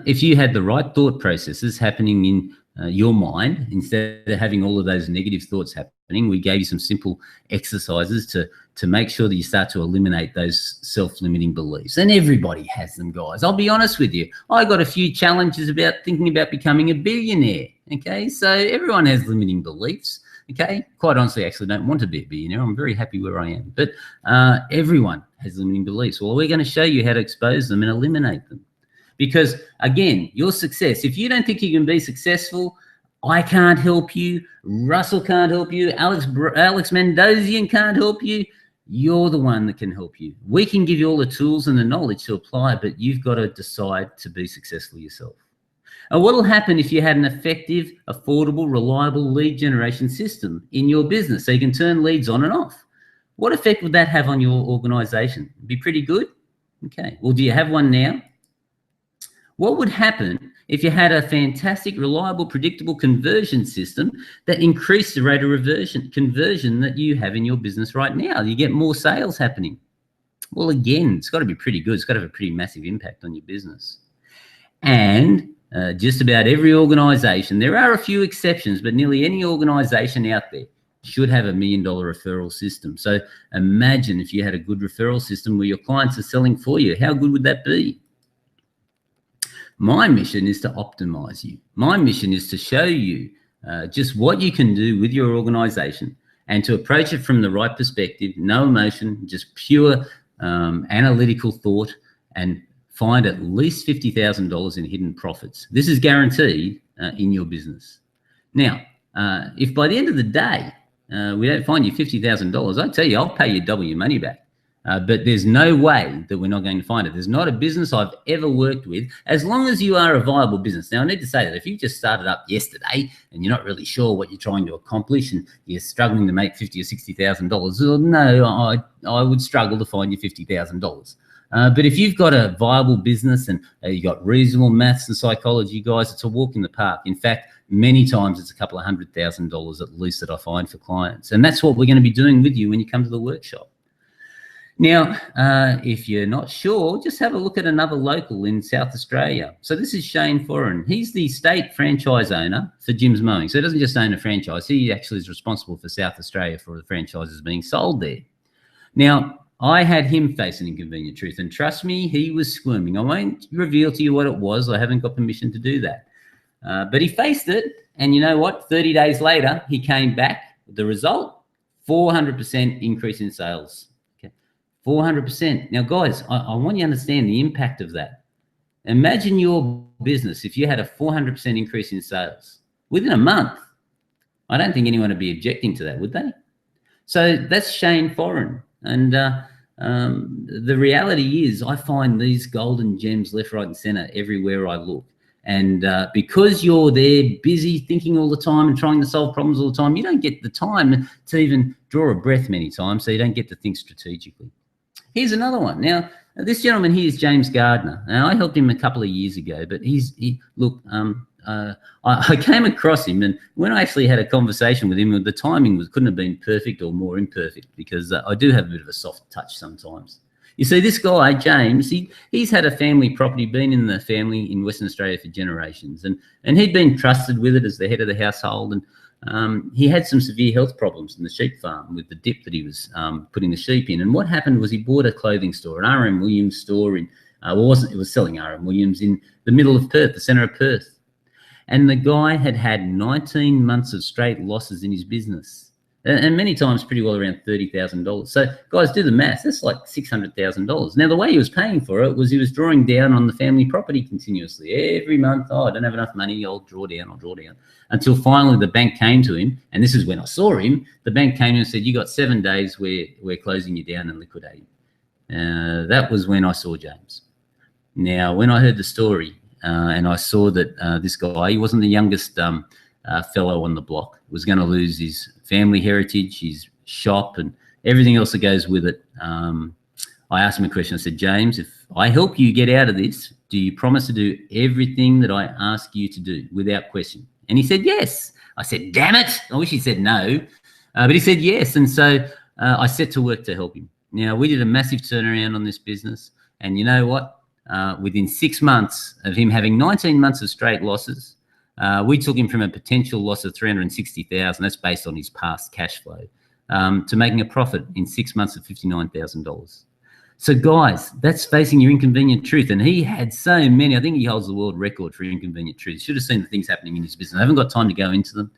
If you had the right thought processes happening in your mind, instead of having all of those negative thoughts happening, we gave you some simple exercises to make sure that you start to eliminate those self-limiting beliefs. And everybody has them, guys. I'll be honest with you. I got a few challenges about thinking about becoming a billionaire, okay? So everyone has limiting beliefs, okay? Quite honestly, I actually don't want to be a billionaire. I'm very happy where I am. But everyone has limiting beliefs. Well, we're going to show you how to expose them and eliminate them. Because, again, your success, if you don't think you can be successful, I can't help you, Russell can't help you, Alex Mendosian can't help you. You're the one that can help you. We can give you all the tools and the knowledge to apply, but you've got to decide to be successful yourself. And what will happen if you had an effective, affordable, reliable lead generation system in your business so you can turn leads on and off? What effect would that have on your organization? Be pretty good? Okay. Well, do you have one now? What would happen if you had a fantastic, reliable, predictable conversion system that increased the rate of conversion that you have in your business right now? You get more sales happening. Well, again, it's got to be pretty good. It's got to have a pretty massive impact on your business. And just about every organization, there are a few exceptions, but nearly any organization out there should have $1 million referral system. So imagine if you had a good referral system where your clients are selling for you. How good would that be? My mission is to optimize you. My mission is to show you just what you can do with your organization and to approach it from the right perspective, no emotion, just pure analytical thought, and find at least $50,000 in hidden profits. This is guaranteed in your business. Now, if by the end of the day we don't find you $50,000, I tell you, I'll pay you double your money back. But there's no way that we're not going to find it. There's not a business I've ever worked with, as long as you are a viable business. Now, I need to say that if you just started up yesterday and you're not really sure what you're trying to accomplish and you're struggling to make $50,000 or $60,000, well, no, I would struggle to find you $50,000. But if you've got a viable business and you've got reasonable maths and psychology, guys, it's a walk in the park. In fact, many times it's a couple of $100,000 at least that I find for clients. And that's what we're going to be doing with you when you come to the workshop. Now, if you're not sure, just have a look at another local in South Australia. So this is Shane Foran. He's the state franchise owner for Jim's Mowing. So he doesn't just own a franchise. He actually is responsible for South Australia for the franchises being sold there. Now, I had him face an inconvenient truth, and trust me, he was squirming. I won't reveal to you what it was. I haven't got permission to do that. But he faced it, and you know what? 30 days later, he came back with the result, 400% increase in sales. 400%. Now, guys, I want you to understand the impact of that. Imagine your business if you had a 400% increase in sales within a month. I don't think anyone would be objecting to that, would they? So that's Shane Foran. And the reality is I find these golden gems left, right, and center everywhere I look. And because you're there busy thinking all the time and trying to solve problems all the time, you don't get the time to even draw a breath many times, so you don't get to think strategically. Here's another one. Now, this gentleman here is James Gardner. Now, I helped him a couple of years ago, but I came across him, and when I actually had a conversation with him, the timing couldn't have been perfect or more imperfect, because I do have a bit of a soft touch sometimes. You see, this guy, James, he's had a family property, been in the family in Western Australia for generations, and he'd been trusted with it as the head of the household, and he had some severe health problems in the sheep farm with the dip that he was putting the sheep in. And what happened was he bought a clothing store, an R.M. Williams store it was selling R.M. Williams in the middle of Perth, the centre of Perth. And the guy had 19 months of straight losses in his business, and many times pretty well around $30,000. So, guys, do the math. That's like $600,000. Now, the way he was paying for it was he was drawing down on the family property continuously. Every month, I don't have enough money, I'll draw down. Until finally the bank came to him, and this is when I saw him. The bank came to him and said, you got 7 days, we're closing you down and liquidating. That was when I saw James. Now, when I heard the story, and I saw that this guy, he wasn't the youngest fellow on the block, was going to lose his family heritage, his shop, and everything else that goes with it. I asked him a question. I said, James, if I help you get out of this, do you promise to do everything that I ask you to do without question? And he said, yes. I said, damn it. I wish he said no. But he said yes, and so I set to work to help him. Now, we did a massive turnaround on this business, and you know what? Within 6 months of him having 19 months of straight losses, we took him from a potential loss of $360,000, that's based on his past cash flow, to making a profit in 6 months of $59,000. So guys, that's facing your inconvenient truth. And he had so many. I think he holds the world record for inconvenient truth. You should have seen the things happening in his business. I haven't got time to go into them.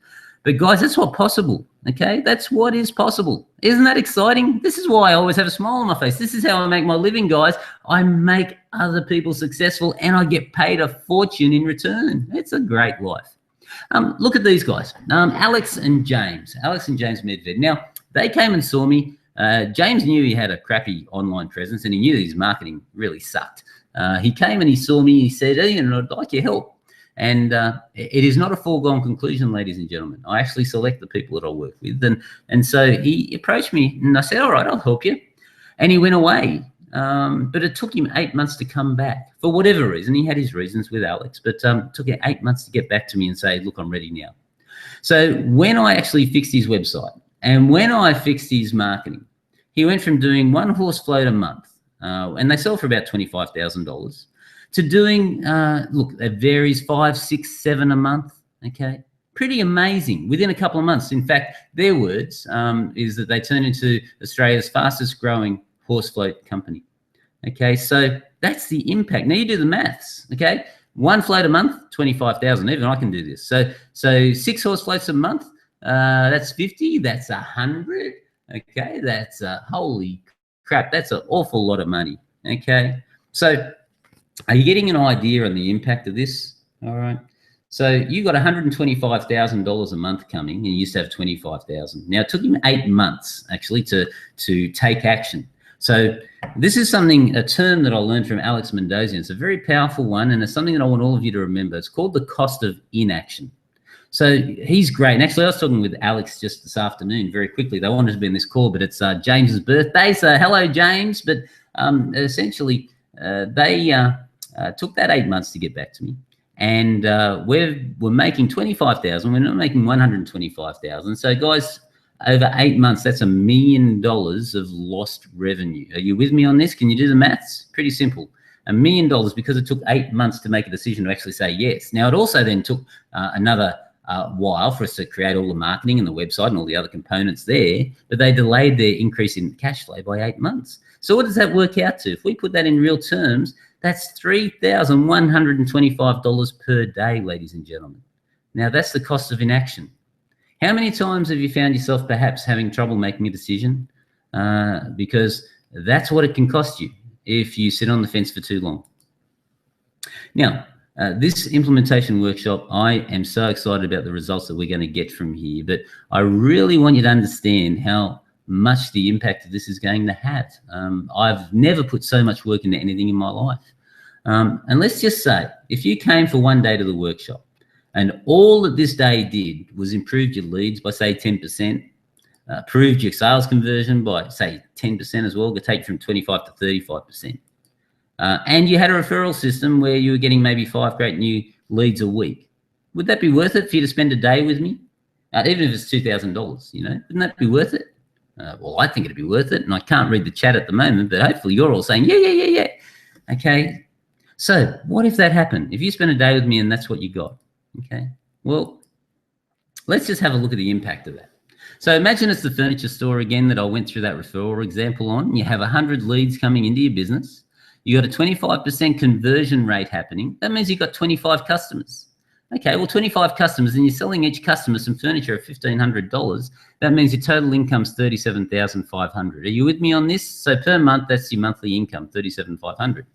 But guys, that's what's possible, okay? That's what is possible. Isn't that exciting? This is why I always have a smile on my face. This is how I make my living, guys. I make other people successful and I get paid a fortune in return. It's a great life. Look at these guys, Alex and James Medved. Now, they came and saw me. James knew he had a crappy online presence and he knew his marketing really sucked. He came and he saw me. He said, Ian, I'd like your help. And it is not a foregone conclusion, ladies and gentlemen. I actually select the people that I work with. And so he approached me and I said, all right, I'll help you. And he went away. But it took him 8 months to come back for whatever reason. He had his reasons with Alex, but it took him 8 months to get back to me and say, look, I'm ready now. So when I actually fixed his website and when I fixed his marketing, he went from doing 1 horse float a month, and they sell for about $25,000, to doing, look, it varies 5, 6, 7 a month, okay? Pretty amazing within a couple of months. In fact, their words is that they turned into Australia's fastest growing horse float company, okay? So that's the impact. Now you do the maths, okay? 1 float a month, 25,000, even I can do this. So 6 horse floats a month, that's 50, that's 100, okay? That's holy crap, that's an awful lot of money, okay? So are you getting an idea on the impact of this? All right. So you got $125,000 a month coming, and you used to have 25,000. Now it took him 8 months actually to take action. So this is a term that I learned from Alex Mendoza. It's a very powerful one, and it's something that I want all of you to remember. It's called the cost of inaction. So he's great. And actually, I was talking with Alex just this afternoon very quickly. They wanted to be in this call, but it's James's birthday. So hello, James. But essentially, they took that 8 months to get back to me. And we're making 25,000. We're not making 125,000. So guys, over 8 months, that's $1 million of lost revenue. Are you with me on this? Can you do the maths? Pretty simple. $1 million because it took 8 months to make a decision to actually say yes. Now, it also then took another while for us to create all the marketing and the website and all the other components there, but they delayed their increase in cash flow by 8 months. So what does that work out to? If we put that in real terms, that's $3,125 per day, ladies and gentlemen. Now, that's the cost of inaction. How many times have you found yourself perhaps having trouble making a decision? Because that's what it can cost you if you sit on the fence for too long. Now, this implementation workshop, I am so excited about the results that we're going to get from here, but I really want you to understand how much the impact of this is going to have. I've never put so much work into anything in my life. And let's just say, if you came for 1 day to the workshop and all that this day did was improve your leads by, say, 10%, improved your sales conversion by, say, 10% as well, to take from 25 to 35%, and you had a referral system where you were getting maybe 5 great new leads a week, would that be worth it for you to spend a day with me? Even if it's $2,000, you know, wouldn't that be worth it? Well, I think it'd be worth it, and I can't read the chat at the moment, but hopefully you're all saying, yeah. Okay, so what if that happened? If you spent a day with me and that's what you got, okay? Well, let's just have a look at the impact of that. So imagine it's the furniture store again that I went through that referral example on. You have 100 leads coming into your business. You got a 25% conversion rate happening. That means you got 25 customers. Okay, well, 25 customers, and you're selling each customer some furniture at $1,500. That means your total income's $37,500. Are you with me on this? So per month, that's your monthly income, $37,500.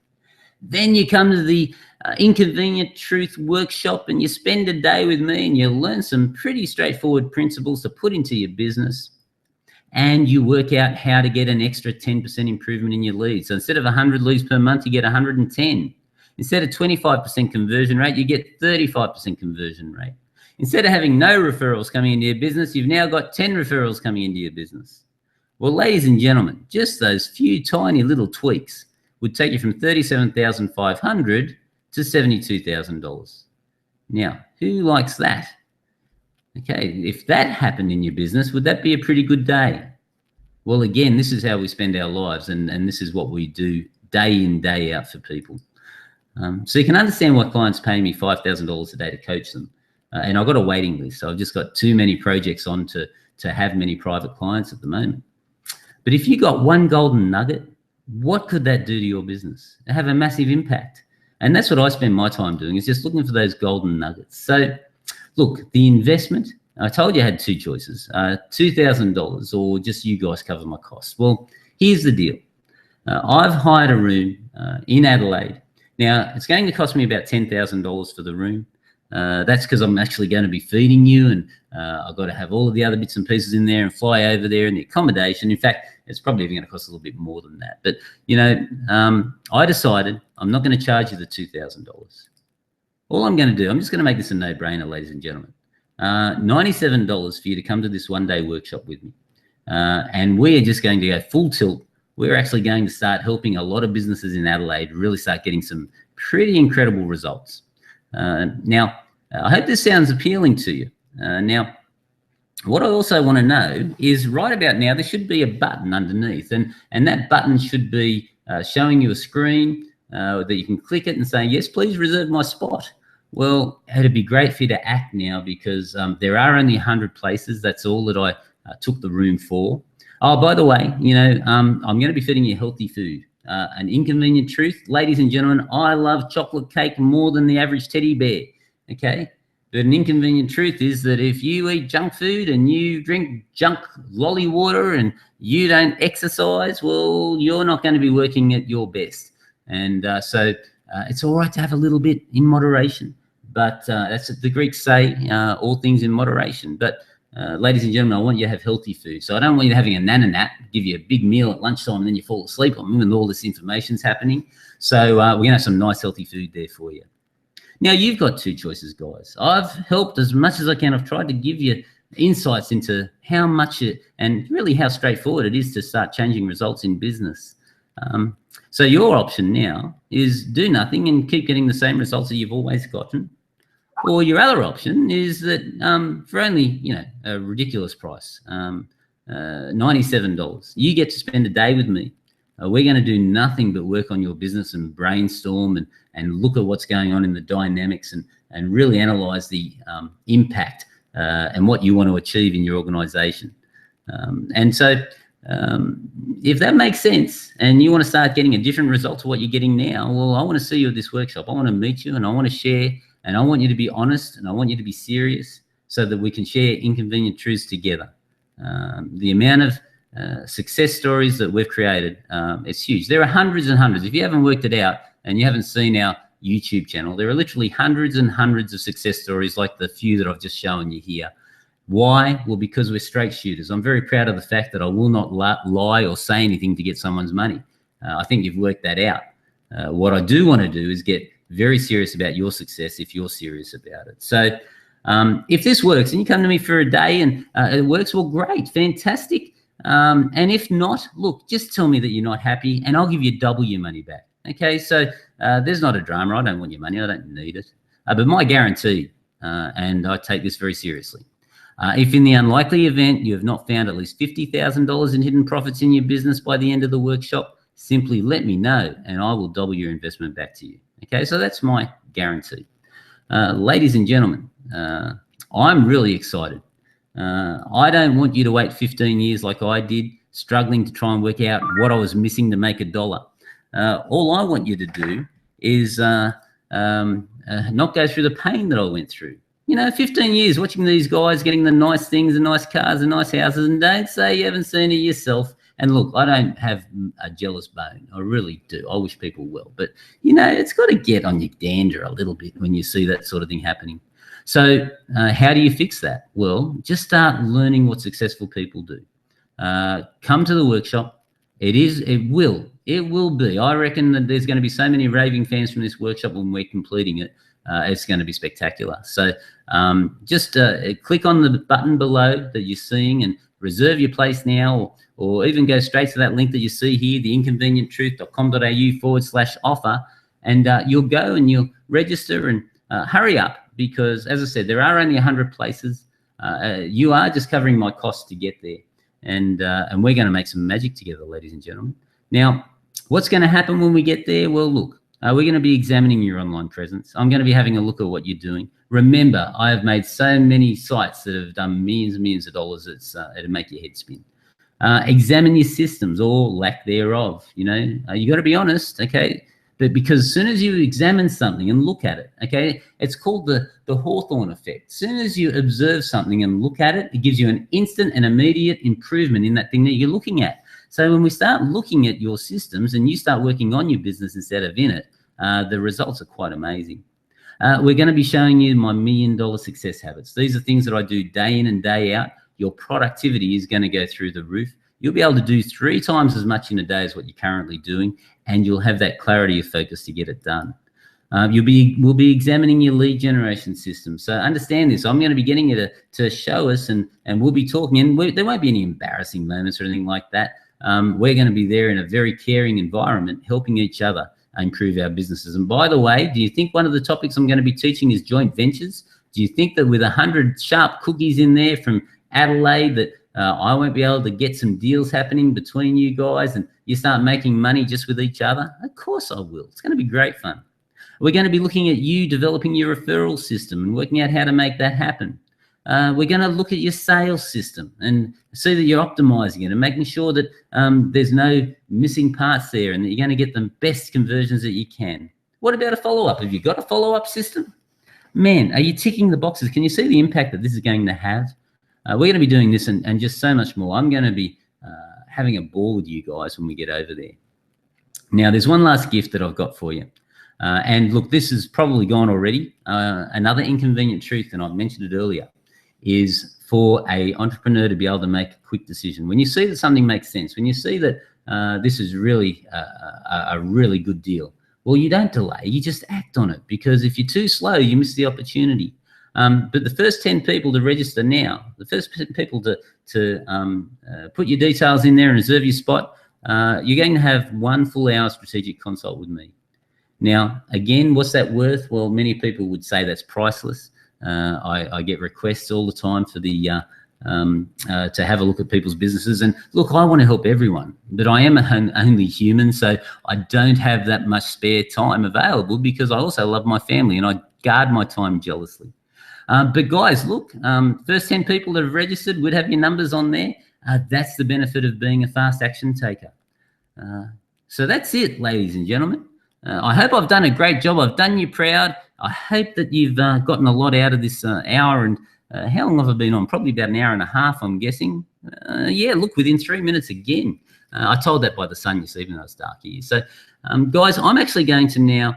Then you come to the Inconvenient Truth workshop and you spend a day with me and you learn some pretty straightforward principles to put into your business, and you work out how to get an extra 10% improvement in your leads. So instead of 100 leads per month, you get 110. Instead of 25% conversion rate, you get 35% conversion rate. Instead of having no referrals coming into your business, you've now got 10 referrals coming into your business. Well, ladies and gentlemen, just those few tiny little tweaks would take you from $37,500 to $72,000. Now, who likes that? Okay, if that happened in your business, would that be a pretty good day? Well, again, this is how we spend our lives, and this is what we do day in, day out for people. So you can understand why clients pay me $5,000 a day to coach them. And I've got a waiting list. So I've just got too many projects on to have many private clients at the moment. But if you got one golden nugget, what could that do to your business? It have a massive impact. And that's what I spend my time doing, is just looking for those golden nuggets. So look, the investment, I told you I had two choices, $2,000 or just you guys cover my costs. Well, here's the deal. I've hired a room in Adelaide. Now, it's going to cost me about $10,000 for the room. That's because I'm actually going to be feeding you, and I've got to have all of the other bits and pieces in there and fly over there and the accommodation. In fact, it's probably even going to cost a little bit more than that. But, you know, I decided I'm not going to charge you the $2,000. All I'm going to do, I'm just going to make this a no-brainer, ladies and gentlemen. $97 for you to come to this one-day workshop with me. And we are just going to go full tilt. We're actually going to start helping a lot of businesses in Adelaide really start getting some pretty incredible results. Now, I hope this sounds appealing to you. Now, what I also want to know is right about now, there should be a button underneath, and that button should be showing you a screen that you can click it and say, yes, please reserve my spot. Well, it'd be great for you to act now, because there are only 100 places. That's all that I took the room for. Oh, by the way, you know, I'm going to be feeding you healthy food. An inconvenient truth, ladies and gentlemen, I love chocolate cake more than the average teddy bear, okay? But an inconvenient truth is that if you eat junk food and you drink junk lolly water and you don't exercise, well, you're not going to be working at your best. And so it's all right to have a little bit in moderation, but that's what the Greeks say, all things in moderation. But ladies and gentlemen, I want you to have healthy food. So I don't want you having a nana nap, give you a big meal at lunchtime, and then you fall asleep on me when all this information's happening. So we're going to have some nice healthy food there for you. Now, you've got two choices, guys. I've helped as much as I can. I've tried to give you insights into how much and really how straightforward it is to start changing results in business. So your option now is do nothing and keep getting the same results that you've always gotten. Or your other option is that for only, you know, a ridiculous price, $97, you get to spend a day with me. We're going to do nothing but work on your business and brainstorm and look at what's going on in the dynamics and really analyze the impact and what you want to achieve in your organization. And so if that makes sense and you want to start getting a different result to what you're getting now, well, I want to see you at this workshop. I want to meet you and I want to share. And I want you to be honest and I want you to be serious so that we can share inconvenient truths together. The amount of success stories that we've created, it's huge. There are hundreds and hundreds. If you haven't worked it out and you haven't seen our YouTube channel, there are literally hundreds and hundreds of success stories like the few that I've just shown you here. Why? Well, because we're straight shooters. I'm very proud of the fact that I will not lie or say anything to get someone's money. I think you've worked that out. What I do want to do is get very serious about your success if you're serious about it. So if this works and you come to me for a day and it works, well, great, fantastic. And if not, look, just tell me that you're not happy and I'll give you double your money back. Okay, so there's not a drama. I don't want your money. I don't need it. But my guarantee, and I take this very seriously, if in the unlikely event you have not found at least $50,000 in hidden profits in your business by the end of the workshop, simply let me know and I will double your investment back to you. Okay, so that's my guarantee. Ladies and gentlemen, I'm really excited. I don't want you to wait 15 years like I did, struggling to try and work out what I was missing to make $1. All I want you to do is not go through the pain that I went through. You know, 15 years watching these guys getting the nice things, the nice cars, the nice houses, and don't say you haven't seen it yourself. And look, I don't have a jealous bone. I really do. I wish people well. But, you know, it's got to get on your dander a little bit when you see that sort of thing happening. So how do you fix that? Well, just start learning what successful people do. Come to the workshop. It will be. I reckon that there's going to be so many raving fans from this workshop when we're completing it. It's going to be spectacular. So just click on the button below that you're seeing and reserve your place now, or even go straight to that link that you see here, theinconvenienttruth.com.au/offer, and you'll go and you'll register and hurry up because, as I said, there are only 100 places. You are just covering my costs to get there. And we're going to make some magic together, ladies and gentlemen. Now, what's going to happen when we get there? Well, look, we're going to be examining your online presence. I'm going to be having a look at what you're doing. Remember, I have made so many sites that have done millions and millions of dollars. It'll make your head spin. Examine your systems or lack thereof. You know, you got to be honest, okay? But because as soon as you examine something and look at it, okay, it's called the Hawthorne effect. As soon as you observe something and look at it, it gives you an instant and immediate improvement in that thing that you're looking at. So when we start looking at your systems and you start working on your business instead of in it, the results are quite amazing. We're going to be showing you my $1 million success habits. These are things that I do day in and day out. Your productivity is going to go through the roof. You'll be able to do 3 times as much in a day as what you're currently doing, and you'll have that clarity of focus to get it done. We'll be examining your lead generation system. So understand this. I'm going to be getting you to show us, and we'll be talking, and there won't be any embarrassing moments or anything like that. We're going to be there in a very caring environment, helping each other improve our businesses. And by the way, do you think one of the topics I'm going to be teaching is joint ventures? Do you think that with 100 sharp cookies in there from Adelaide that I won't be able to get some deals happening between you guys and you start making money just with each other? Of course I will. It's going to be great fun. We're going to be looking at you developing your referral system and working out how to make that happen. We're going to look at your sales system and see that you're optimizing it and making sure that there's no missing parts there and that you're going to get the best conversions that you can. What about a follow-up? Have you got a follow-up system? Man, are you ticking the boxes? Can you see the impact that this is going to have? We're going to be doing this and just so much more. I'm going to be having a ball with you guys when we get over there. Now, there's one last gift that I've got for you. And look, this is probably gone already. Another inconvenient truth, and I've mentioned it earlier, is for an entrepreneur to be able to make a quick decision. When you see that something makes sense, when you see that this is really a really good deal, well, you don't delay, you just act on it, because if you're too slow, you miss the opportunity. But the first 10 people to register now, the first people to put your details in there and reserve your spot, you're going to have 1 full hour strategic consult with me. Now, again, what's that worth? Well, many people would say that's priceless. I get requests all the time for the to have a look at people's businesses. And look, I want to help everyone, but I am only human, so I don't have that much spare time available because I also love my family and I guard my time jealously. But guys, look, first 10 people that have registered would have your numbers on there. That's the benefit of being a fast action taker. So that's it, ladies and gentlemen. I hope I've done a great job. I've done you proud. I hope that you've gotten a lot out of this hour. And how long have I been on? Probably about an hour and a half, I'm guessing. Yeah, look, within 3 minutes again. I told that by the sun, you see, even though it's dark here. So, guys, I'm actually going to now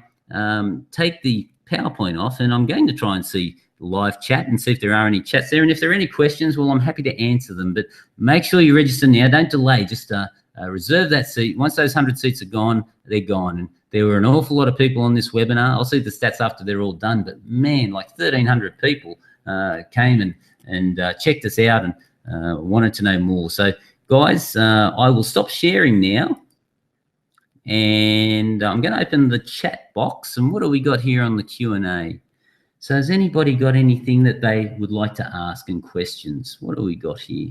take the PowerPoint off, and I'm going to try and see live chat and see if there are any chats there. And if there are any questions, well, I'm happy to answer them. But make sure you register now. Don't delay. Just reserve that seat. Once those 100 seats are gone, they're gone. And there were an awful lot of people on this webinar. I'll see the stats after they're all done. But, man, like 1,300 people came and checked us out and wanted to know more. So, guys, I will stop sharing now. And I'm going to open the chat box. And what do we got here on the Q&A? So has anybody got anything that they would like to ask and questions? What do we got here?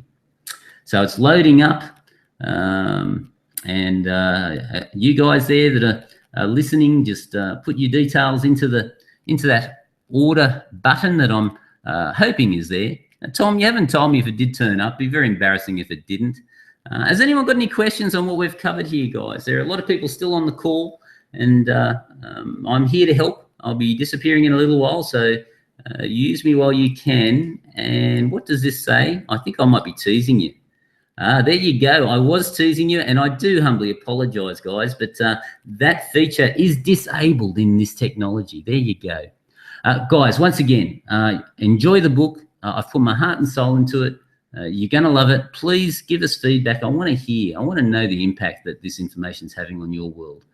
So it's loading up. And you guys there that are listening, just put your details into that order button that I'm hoping is there. Now, Tom, you haven't told me if it did turn up. It'd be very embarrassing if it didn't. Has anyone got any questions on what we've covered here, guys? There are a lot of people still on the call, and I'm here to help. I'll be disappearing in a little while, so use me while you can. And what does this say? I think I might be teasing you. There you go. I was teasing you, and I do humbly apologise, guys, but that feature is disabled in this technology. There you go. Guys, once again, enjoy the book. I've put my heart and soul into it. You're going to love it. Please give us feedback. I want to hear. I want to know the impact that this information is having on your world.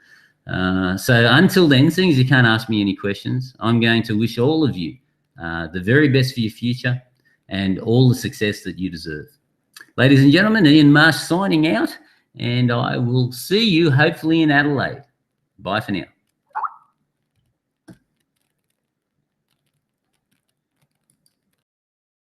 So until then, seeing as you can't ask me any questions, I'm going to wish all of you the very best for your future and all the success that you deserve. Ladies and gentlemen, Ian Marsh signing out, and I will see you hopefully in Adelaide. Bye for now.